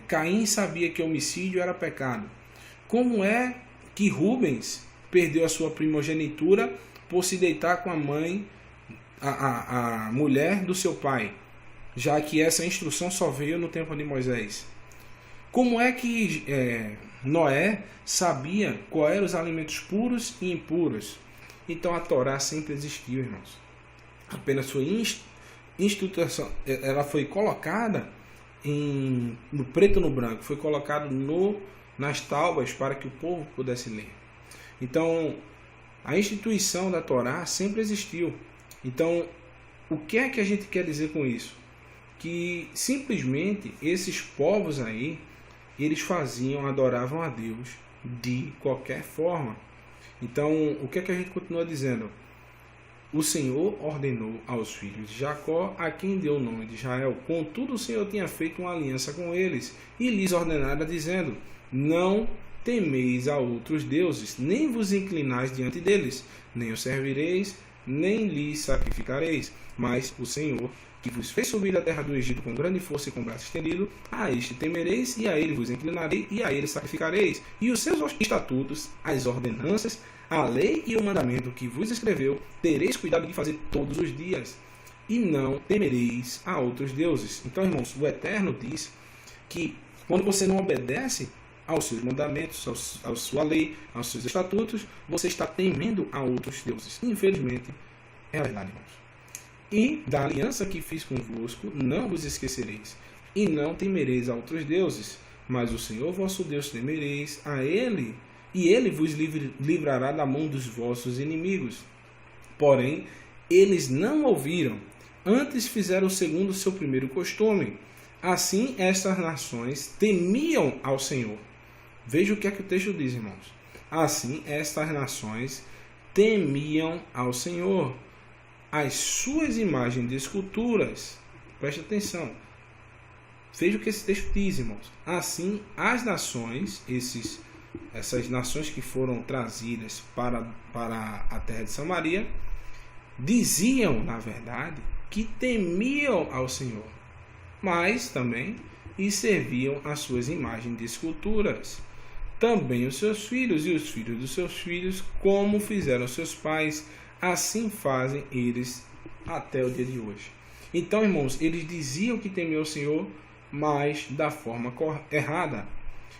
Caim sabia que homicídio era pecado? Como é que Rubens perdeu a sua primogenitura por se deitar com a mãe, a mulher do seu pai, já que essa instrução só veio no tempo de Moisés? Como é que Noé sabia quais eram os alimentos puros e impuros? Então a Torá sempre existiu, irmãos. Apenas foi instituição, ela foi colocada no preto no branco, foi colocado nas tábuas para que o povo pudesse ler. Então a instituição da Torá sempre existiu. Então o que é que a gente quer dizer com isso? Que simplesmente esses povos aí, eles adoravam a Deus de qualquer forma. Então, o que é que a gente continua dizendo? O Senhor ordenou aos filhos de Jacó, a quem deu o nome de Israel. Contudo, o Senhor tinha feito uma aliança com eles e lhes ordenara, dizendo: não temeis a outros deuses, nem vos inclinais diante deles, nem os servireis, nem lhes sacrificareis. Mas o Senhor, que vos fez subir da terra do Egito com grande força e com braço estendido, a este temereis, e a ele vos inclinareis, e a ele sacrificareis. E os seus estatutos, as ordenanças, a lei e o mandamento que vos escreveu, tereis cuidado de fazer todos os dias, e não temereis a outros deuses. Então, irmãos, o Eterno diz que quando você não obedece aos seus mandamentos, à sua lei, aos seus estatutos, você está temendo a outros deuses. Infelizmente, é a verdade, irmãos. E da aliança que fiz convosco, não vos esquecereis, e não temereis a outros deuses, mas o Senhor vosso Deus temereis a Ele, e Ele vos livrará da mão dos vossos inimigos. Porém, eles não ouviram, antes fizeram segundo o seu primeiro costume. Assim, estas nações temiam ao Senhor. Veja o que é que o texto diz, irmãos. Assim, estas nações temiam ao Senhor. As suas imagens de esculturas, preste atenção, veja o que esse texto diz, irmãos. Assim, as nações, essas nações que foram trazidas para a terra de Samaria, diziam, na verdade, que temiam ao Senhor, mas também e serviam as suas imagens de esculturas. Também os seus filhos e os filhos dos seus filhos, como fizeram seus pais, assim fazem eles até o dia de hoje. Então, irmãos, eles diziam que temiam o Senhor, mas da forma errada.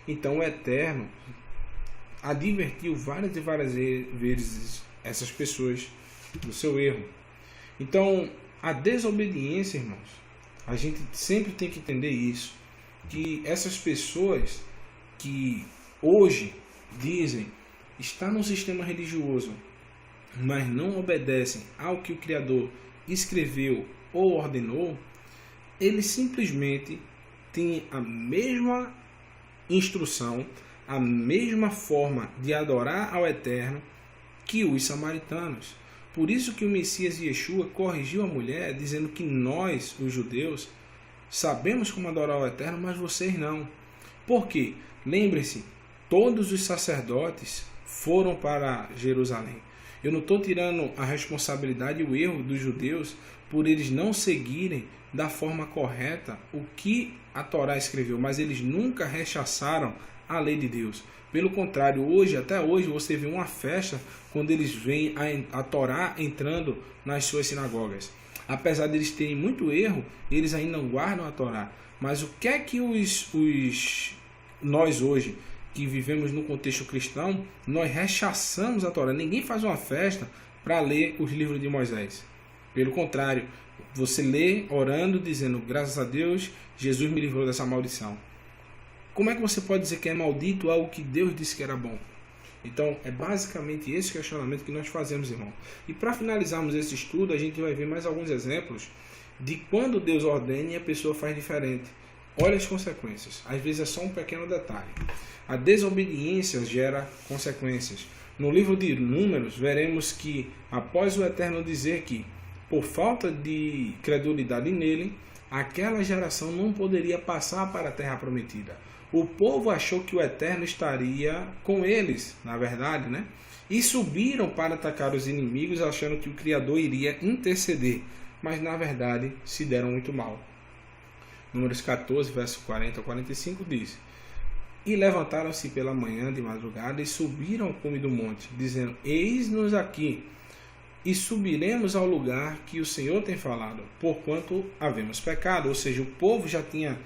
Então, o Eterno advertiu várias e várias vezes essas pessoas do seu erro. Então, a desobediência, irmãos, a gente sempre tem que entender isso, que essas pessoas que hoje dizem estar no sistema religioso, mas não obedecem ao que o Criador escreveu ou ordenou, eles simplesmente têm a mesma instrução, a mesma forma de adorar ao Eterno que os samaritanos. Por isso que o Messias Yeshua corrigiu a mulher, dizendo que nós, os judeus, sabemos como adorar ao Eterno, mas vocês não. Por quê? Lembre-se, todos os sacerdotes foram para Jerusalém. Eu não estou tirando a responsabilidade e o erro dos judeus por eles não seguirem da forma correta o que a Torá escreveu, mas eles nunca rechaçaram a lei de Deus. Pelo contrário, até hoje, você vê uma festa quando eles veem a Torá entrando nas suas sinagogas. Apesar de eles terem muito erro, eles ainda não guardam a Torá. Mas o que é que nós hoje, que vivemos no contexto cristão, nós rechaçamos a Torá? Ninguém faz uma festa para ler os livros de Moisés. Pelo contrário, você lê orando, dizendo, graças a Deus, Jesus me livrou dessa maldição. Como é que você pode dizer que é maldito algo que Deus disse que era bom? Então, é basicamente esse questionamento que nós fazemos, irmão. E para finalizarmos esse estudo, a gente vai ver mais alguns exemplos de quando Deus ordena e a pessoa faz diferente. Olha as consequências. Às vezes é só um pequeno detalhe. A desobediência gera consequências. No livro de Números, veremos que, após o Eterno dizer que, por falta de credulidade nele, aquela geração não poderia passar para a terra prometida. O povo achou que o Eterno estaria com eles, na verdade, né? E subiram para atacar os inimigos, achando que o Criador iria interceder. Mas, na verdade, se deram muito mal. Números 14, verso 40 a 45 diz: E levantaram-se pela manhã de madrugada e subiram ao cume do monte, dizendo, Eis-nos aqui, e subiremos ao lugar que o Senhor tem falado, porquanto havemos pecado. Ou seja, o povo já tinha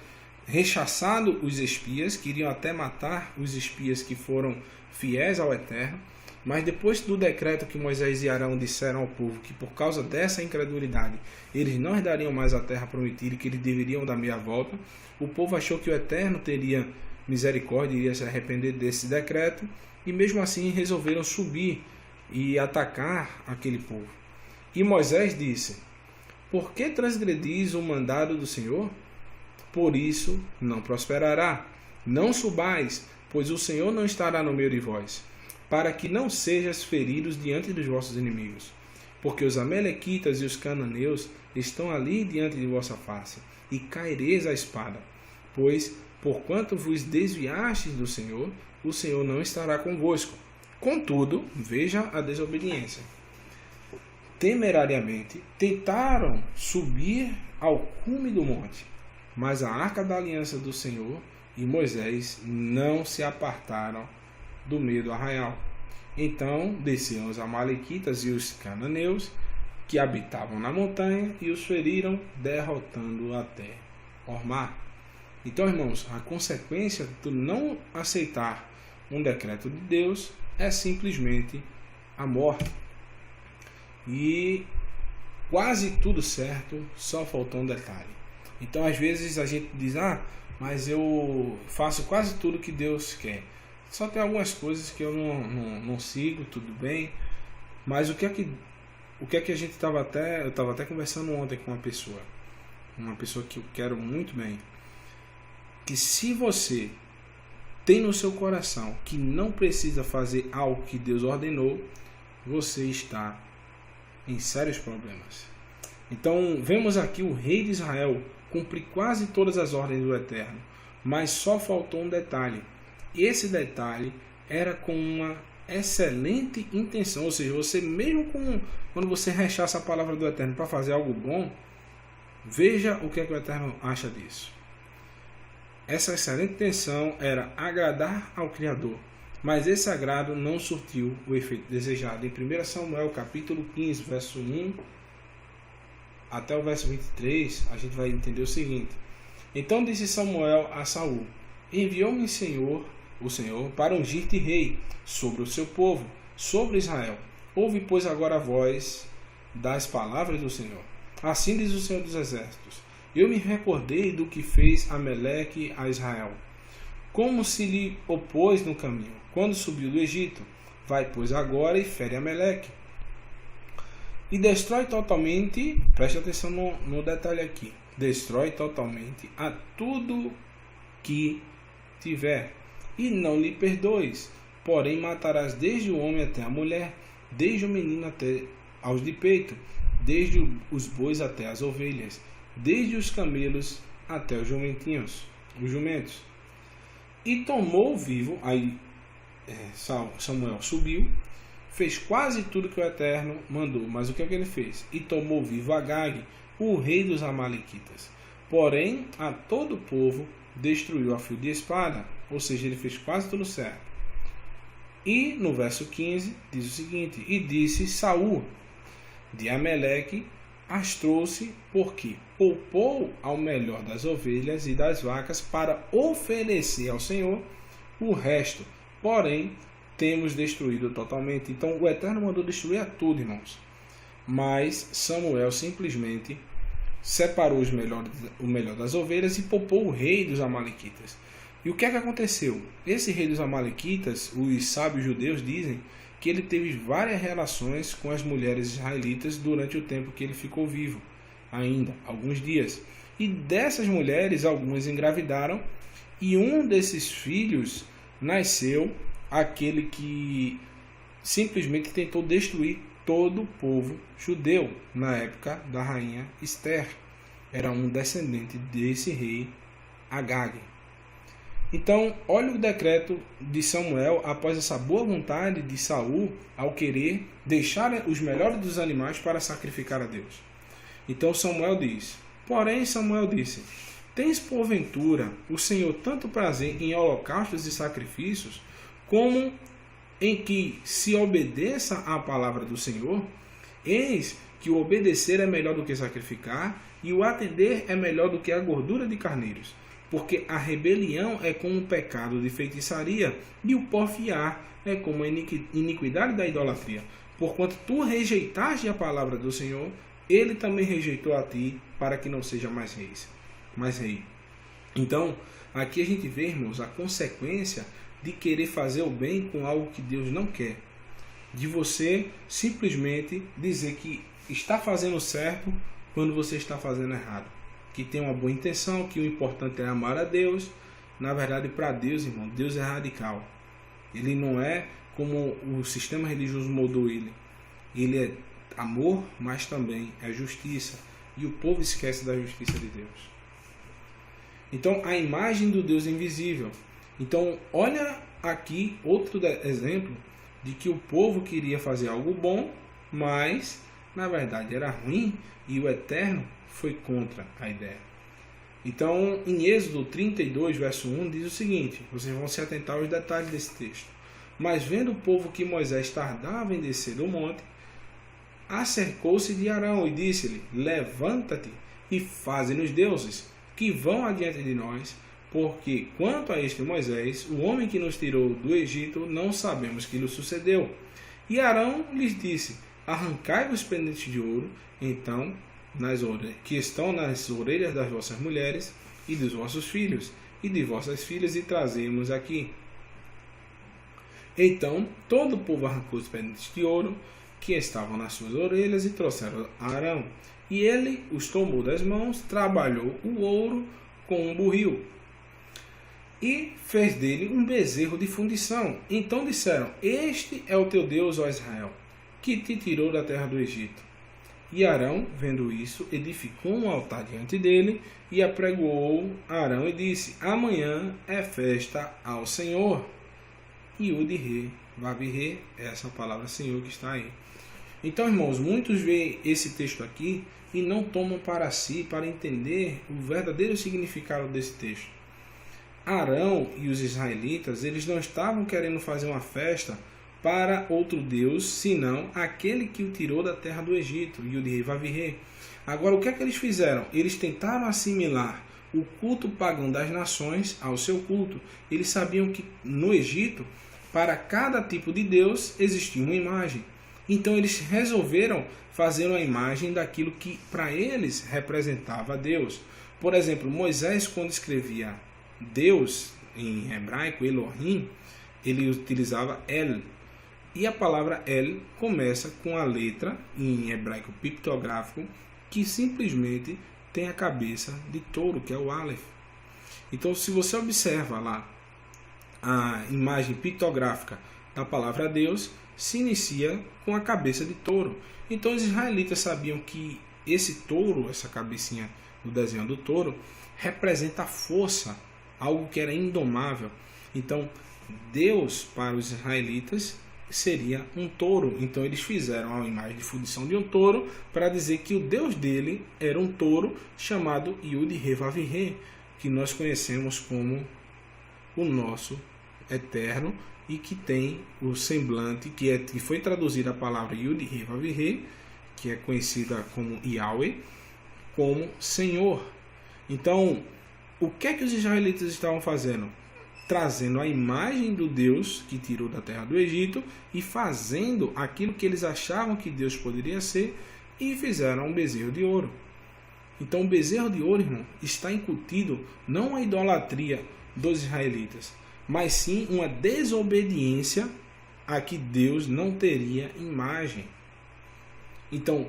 rechaçado os espias, queriam até matar os espias que foram fiéis ao Eterno, mas depois do decreto que Moisés e Arão disseram ao povo que por causa dessa incredulidade eles não herdariam mais a terra prometida e que eles deveriam dar meia volta, o povo achou que o Eterno teria misericórdia e iria se arrepender desse decreto, e mesmo assim resolveram subir e atacar aquele povo. E Moisés disse, por que transgredis o mandado do Senhor? Por isso não prosperará. Não subais, pois o Senhor não estará no meio de vós, para que não sejas feridos diante dos vossos inimigos. Porque os amalequitas e os cananeus estão ali diante de vossa face, e caireis a espada. Pois, porquanto vos desviastes do Senhor, o Senhor não estará convosco. Contudo, veja a desobediência. Temerariamente tentaram subir ao cume do monte, mas a arca da aliança do Senhor e Moisés não se apartaram do meio do arraial. Então desceram os amalequitas e os cananeus que habitavam na montanha e os feriram, derrotando até Ormá. Então, irmãos, a consequência de não aceitar um decreto de Deus é simplesmente a morte. E quase tudo certo, só faltou um detalhe. Então, às vezes a gente diz, mas eu faço quase tudo que Deus quer. Só tem algumas coisas que eu não sigo, tudo bem. Mas o que é que a gente estava até... Eu estava até conversando ontem com uma pessoa que eu quero muito bem. Que se você tem no seu coração que não precisa fazer algo que Deus ordenou, você está em sérios problemas. Então, vemos aqui o rei de Israel cumprir quase todas as ordens do Eterno, mas só faltou um detalhe. Esse detalhe era com uma excelente intenção, ou seja, você mesmo quando você rechaça a palavra do Eterno para fazer algo bom, veja o que é que o Eterno acha disso. Essa excelente intenção era agradar ao Criador, mas esse agrado não surtiu o efeito desejado. Em 1 Samuel capítulo 15, verso 1 até o verso 23, a gente vai entender o seguinte. Então disse Samuel a Saul, enviou-me o Senhor, para ungir-te rei sobre o seu povo, sobre Israel. Ouve, pois, agora a voz das palavras do Senhor. Assim diz o Senhor dos Exércitos. Eu me recordei do que fez Amaleque a Israel, como se lhe opôs no caminho, quando subiu do Egito. Vai, pois, agora e fere Amaleque. E destrói totalmente, preste atenção no detalhe aqui, destrói totalmente a tudo que tiver, e não lhe perdoes, porém matarás desde o homem até a mulher, desde o menino até aos de peito, desde os bois até as ovelhas, desde os camelos até os jumentos. E tomou vivo, aí Samuel subiu, fez quase tudo que o Eterno mandou, mas o que é que ele fez? E tomou vivo Agag, o rei dos amalequitas. Porém, a todo o povo destruiu a fio de espada, ou seja, ele fez quase tudo certo. E no verso 15 diz o seguinte, e disse Saul de Amaleque, as trouxe porque poupou ao melhor das ovelhas e das vacas para oferecer ao Senhor o resto. Porém, temos destruído totalmente. Então, o Eterno mandou destruir a tudo, irmãos. Mas Samuel simplesmente separou o melhor das ovelhas e poupou o rei dos amalequitas. E o que é que aconteceu? Esse rei dos amalequitas, os sábios judeus dizem que ele teve várias relações com as mulheres israelitas durante o tempo que ele ficou vivo, ainda, alguns dias. E dessas mulheres, algumas engravidaram, e um desses filhos nasceu aquele que simplesmente tentou destruir todo o povo judeu na época da rainha Esther. Era um descendente desse rei Agag. Então, olha o decreto de Samuel após essa boa vontade de Saul ao querer deixar os melhores dos animais para sacrificar a Deus. Então Samuel diz: porém Samuel disse: tens porventura o Senhor tanto prazer em holocaustos e sacrifícios, como em que se obedeça à palavra do Senhor? Eis que o obedecer é melhor do que sacrificar, e o atender é melhor do que a gordura de carneiros. Porque a rebelião é como o pecado de feitiçaria, e o porfiar é como a iniquidade da idolatria. Porquanto tu rejeitaste a palavra do Senhor, ele também rejeitou a ti, para que não seja mais rei. Então, aqui a gente vê, irmãos, a consequência de querer fazer o bem com algo que Deus não quer. De você simplesmente dizer que está fazendo certo quando você está fazendo errado. Que tem uma boa intenção, que o importante é amar a Deus. Na verdade, para Deus, irmão, Deus é radical. Ele não é como o sistema religioso moldou ele. Ele é amor, mas também é justiça. E o povo esquece da justiça de Deus. Então, a imagem do Deus invisível. Então, olha aqui outro exemplo de que o povo queria fazer algo bom, mas, na verdade, era ruim, e o Eterno foi contra a ideia. Então, em Êxodo 32, verso 1, diz o seguinte, vocês vão se atentar aos detalhes desse texto. Mas vendo o povo que Moisés tardava em descer do monte, acercou-se de Arão e disse-lhe: levanta-te e faze-nos deuses, que vão adiante de nós, porque quanto a este Moisés, o homem que nos tirou do Egito, não sabemos que lhe sucedeu. E Arão lhes disse: arrancai os pendentes de ouro, então, que estão nas orelhas das vossas mulheres e dos vossos filhos e de vossas filhas, e trazemos aqui. Então todo o povo arrancou os pendentes de ouro que estavam nas suas orelhas e trouxeram a Arão, e ele os tomou das mãos, trabalhou o ouro com um burril e fez dele um bezerro de fundição. Então disseram: este é o teu Deus, ó Israel, que te tirou da terra do Egito. E Arão, vendo isso, edificou um altar diante dele e apregoou Arão e disse: amanhã é festa ao Senhor. Yud-He, Vav-He, é essa palavra Senhor que está aí. Então, irmãos, muitos veem esse texto aqui e não tomam para si, para entender o verdadeiro significado desse texto. Arão e os israelitas, eles não estavam querendo fazer uma festa para outro Deus, senão aquele que o tirou da terra do Egito, Yud-He, Vav-He. Agora, o que é que eles fizeram? Eles tentaram assimilar o culto pagão das nações ao seu culto. Eles sabiam que no Egito, para cada tipo de Deus, existia uma imagem. Então, eles resolveram fazer uma imagem daquilo que para eles representava Deus. Por exemplo, Moisés, quando escrevia Deus em hebraico, Elohim, ele utilizava El. E a palavra El começa com a letra, em hebraico pictográfico, que simplesmente tem a cabeça de touro, que é o Aleph. Então, se você observa lá a imagem pictográfica da palavra Deus, se inicia com a cabeça de touro. Então, os israelitas sabiam que esse touro, essa cabecinha do desenho do touro, representa a força, algo que era indomável. Então, Deus para os israelitas seria um touro. Então eles fizeram a imagem de fundição de um touro para dizer que o Deus dele era um touro chamado Yud-He, Vav-He, que nós conhecemos como o nosso Eterno e que tem o semblante, que foi traduzida a palavra Yud-He, Vav-He, que é conhecida como Yahweh, como Senhor. Então, o que é que os israelitas estavam fazendo? Trazendo a imagem do Deus que tirou da terra do Egito e fazendo aquilo que eles achavam que Deus poderia ser, e fizeram um bezerro de ouro. Então, o bezerro de ouro, irmão, está incutido não a idolatria dos israelitas, mas sim uma desobediência a que Deus não teria imagem. Então,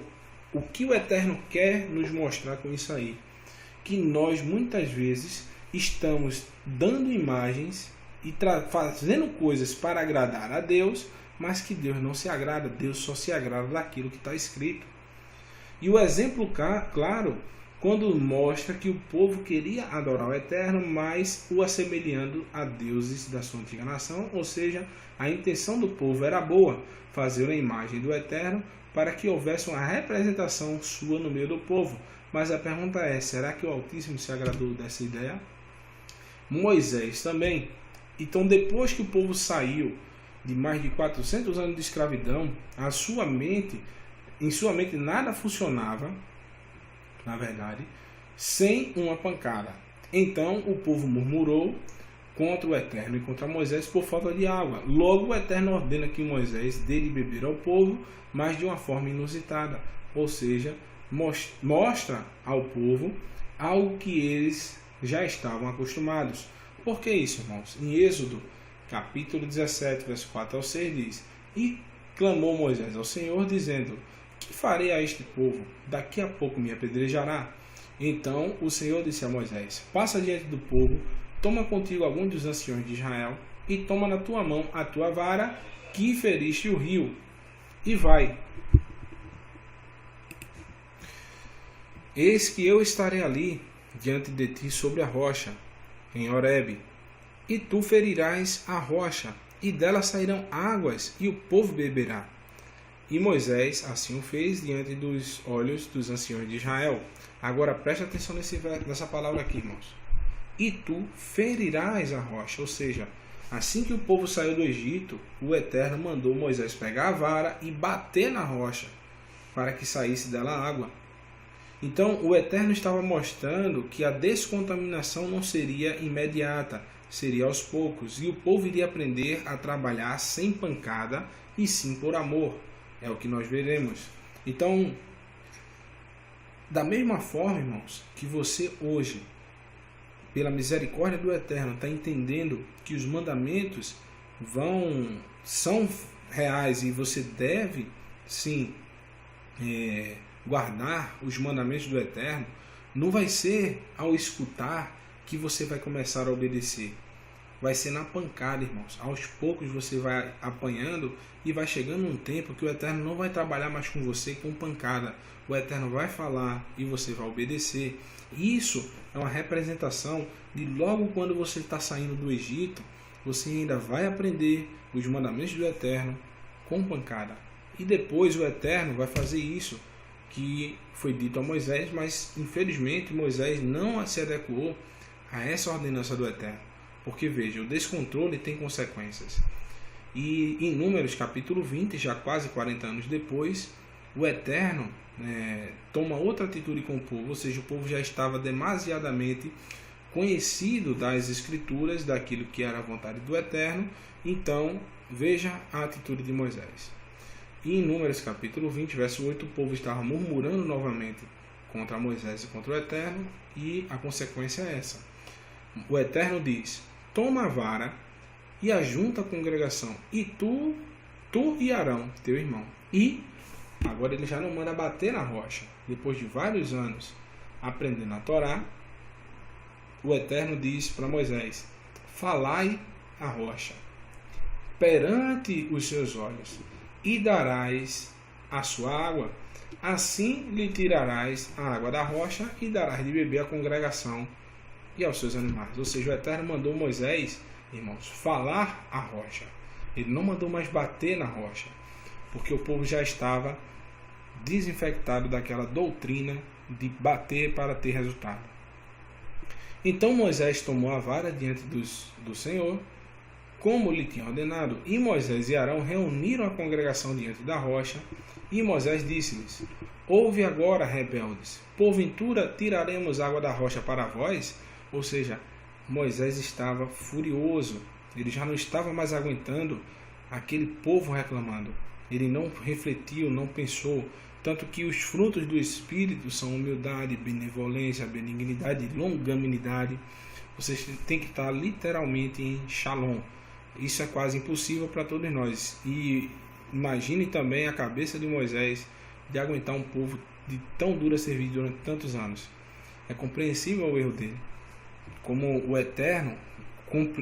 o que o Eterno quer nos mostrar com isso aí? Que nós muitas vezes estamos dando imagens e fazendo coisas para agradar a Deus, mas que Deus não se agrada. Deus só se agrada daquilo que está escrito. E o exemplo claro, quando mostra que o povo queria adorar o Eterno, mas o assemelhando a deuses da sua antiga nação, ou seja, a intenção do povo era boa, fazer a imagem do Eterno para que houvesse uma representação sua no meio do povo. Mas a pergunta é, será que o Altíssimo se agradou dessa ideia? Moisés também. Então, depois que o povo saiu de mais de 400 anos de escravidão, em sua mente nada funcionava, na verdade, sem uma pancada. Então o povo murmurou contra o Eterno e contra Moisés por falta de água. Logo o Eterno ordena que Moisés dê de beber ao povo, mas de uma forma inusitada. Ou seja, mostra ao povo algo que eles já estavam acostumados. Por que isso, irmãos? Em Êxodo, capítulo 17, verso 4 ao 6, diz: E clamou Moisés ao Senhor, dizendo: Que farei a este povo? Daqui a pouco me apedrejará. Então o Senhor disse a Moisés: Passa diante do povo, toma contigo alguns dos anciões de Israel, e toma na tua mão a tua vara, que feriste o rio, e vai. Eis que eu estarei ali, diante de ti sobre a rocha, em Horebe, e tu ferirás a rocha, e dela sairão águas, e o povo beberá. E Moisés assim o fez diante dos olhos dos anciões de Israel. Agora preste atenção nessa palavra aqui, irmãos. E tu ferirás a rocha. Ou seja, assim que o povo saiu do Egito, o Eterno mandou Moisés pegar a vara e bater na rocha, para que saísse dela água. Então o Eterno estava mostrando que a descontaminação não seria imediata, seria aos poucos. E o povo iria aprender a trabalhar sem pancada e sim por amor. É o que nós veremos. Então, da mesma forma, irmãos, que você hoje, pela misericórdia do Eterno, está entendendo que os mandamentos são reais e você deve, sim, guardar os mandamentos do Eterno, não vai ser ao escutar que você vai começar a obedecer. Vai ser na pancada, irmãos. Aos poucos você vai apanhando e vai chegando um tempo que o Eterno não vai trabalhar mais com você com pancada. O Eterno vai falar e você vai obedecer. Isso é uma representação de logo quando você está saindo do Egito, você ainda vai aprender os mandamentos do Eterno com pancada. E depois o Eterno vai fazer isso que foi dito a Moisés, mas infelizmente Moisés não se adequou a essa ordenança do Eterno. Porque veja, o descontrole tem consequências. E em Números capítulo 20, já quase 40 anos depois, o Eterno toma outra atitude com o povo, ou seja, o povo já estava demasiadamente conhecido das Escrituras, daquilo que era a vontade do Eterno. Então, veja a atitude de Moisés. E em Números capítulo 20, verso 8, o povo estava murmurando novamente contra Moisés e contra o Eterno, e a consequência é essa. O Eterno diz: Toma a vara e ajunta a congregação, e tu e Arão, teu irmão. E agora ele já não manda bater na rocha. Depois de vários anos aprendendo a Torá, o Eterno diz para Moisés: Falai a rocha perante os seus olhos, e darás a sua água. Assim lhe tirarás a água da rocha, e darás de beber à congregação e aos seus animais. Ou seja, o Eterno mandou Moisés, irmãos, falar a rocha. Ele não mandou mais bater na rocha, porque o povo já estava desinfectado daquela doutrina de bater para ter resultado. Então Moisés tomou a vara diante do Senhor, como lhe tinha ordenado. E Moisés e Arão reuniram a congregação diante da rocha, e Moisés disse-lhes: ouve agora, rebeldes, porventura tiraremos água da rocha para vós? Ou seja, Moisés estava furioso, ele já não estava mais aguentando aquele povo reclamando. Ele não refletiu, não pensou, tanto que os frutos do Espírito são humildade, benevolência, benignidade, longanimidade. Vocês têm que estar literalmente em shalom. Isso é quase impossível para todos nós. E imagine também a cabeça de Moisés de aguentar um povo de tão dura serviço durante tantos anos. É compreensível o erro dele. Como o Eterno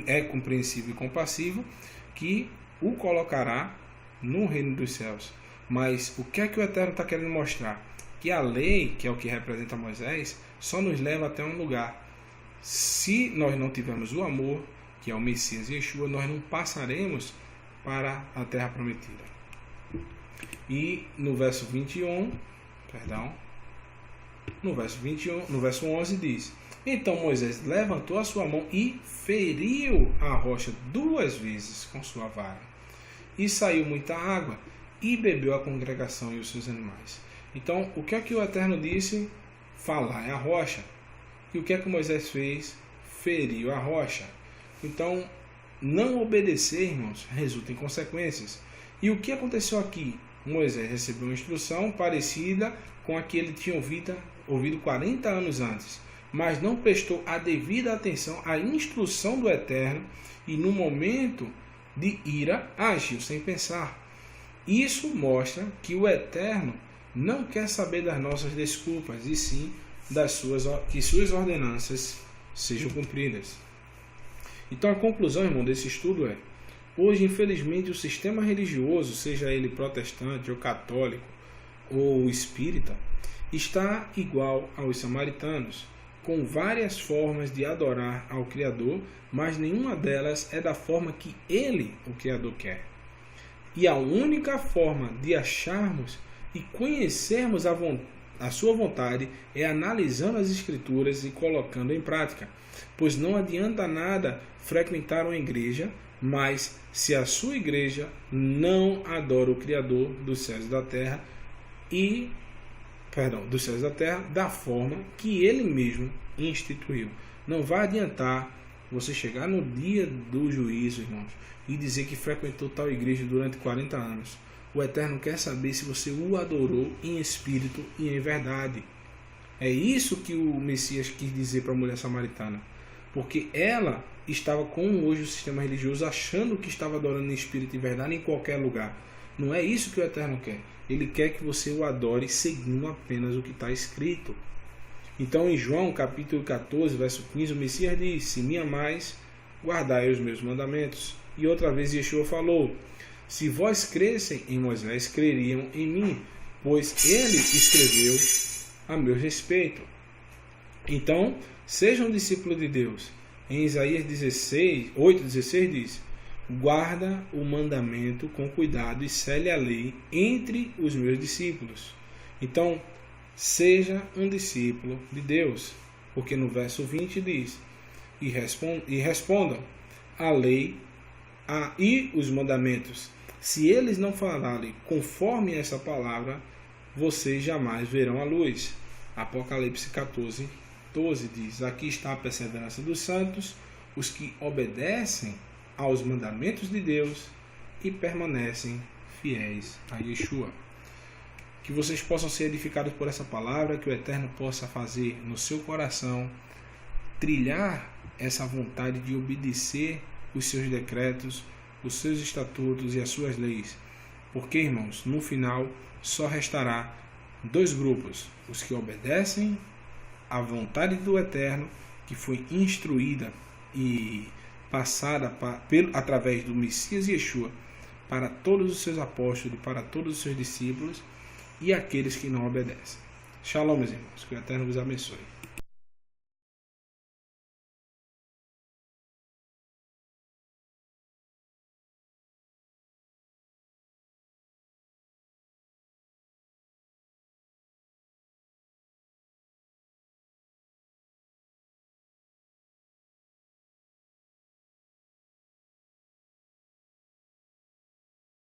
é compreensível e compassivo, que o colocará no reino dos céus. Mas o que é que o Eterno está querendo mostrar? Que a lei, que é o que representa Moisés, só nos leva até um lugar. Se nós não tivermos o amor, que é o Messias Yeshua, nós não passaremos para a terra prometida. E no verso 21, no verso 11 diz: então Moisés levantou a sua mão e feriu a rocha 2 vezes com sua vara. E saiu muita água, e bebeu a congregação e os seus animais. Então, o que é que o Eterno disse? Falar é a rocha. E o que é que Moisés fez? Feriu a rocha. Então, não obedecer, irmãos, resulta em consequências. E o que aconteceu aqui? Moisés recebeu uma instrução parecida com a que ele tinha ouvido 40 anos antes, mas não prestou a devida atenção à instrução do Eterno e no momento de ira agiu sem pensar. Isso mostra que o Eterno não quer saber das nossas desculpas, e sim que suas ordenanças sejam cumpridas. Então a conclusão, irmão, desse estudo é: hoje, infelizmente, o sistema religioso, seja ele protestante ou católico ou espírita, está igual aos samaritanos, com várias formas de adorar ao Criador, mas nenhuma delas é da forma que Ele, o Criador, quer. E a única forma de acharmos e conhecermos a sua vontade é analisando as Escrituras e colocando em prática, pois não adianta nada frequentar uma igreja, mas se a sua igreja não adora o Criador dos céus e da terra, da forma que Ele mesmo instituiu. Não vai adiantar você chegar no dia do juízo, irmãos, e dizer que frequentou tal igreja durante 40 anos. O Eterno quer saber se você o adorou em espírito e em verdade. É isso que o Messias quis dizer para a mulher samaritana, porque ela estava com hoje o sistema religioso achando que estava adorando em espírito e verdade em qualquer lugar. Não é isso que o Eterno quer. Ele quer que você o adore seguindo apenas o que está escrito. Então, em João capítulo 14, verso 15, o Messias diz: se me amais, guardai os meus mandamentos. E outra vez Yeshua falou: se vós cressem em Moisés, creriam em mim, pois ele escreveu a meu respeito. Então, sejam discípulos de Deus. Em Isaías 8,16 diz: guarda o mandamento com cuidado e cele a lei entre os meus discípulos. Então, seja um discípulo de Deus, porque no verso 20 diz: e respondam a lei e os mandamentos. Se eles não falarem conforme essa palavra, vocês jamais verão a luz. Apocalipse 14:12 diz: aqui está a perseverança dos santos, os que obedecem aos mandamentos de Deus e permanecem fiéis a Yeshua. Que vocês possam ser edificados por essa palavra, que o Eterno possa fazer no seu coração trilhar essa vontade de obedecer os seus decretos, os seus estatutos e as suas leis. Porque, irmãos, no final só restará 2 grupos: os que obedecem à vontade do Eterno, que foi instruída e passada através do Messias Yeshua para todos os seus apóstolos e para todos os seus discípulos, e aqueles que não obedecem. Shalom, meus irmãos. Que o Eterno vos abençoe.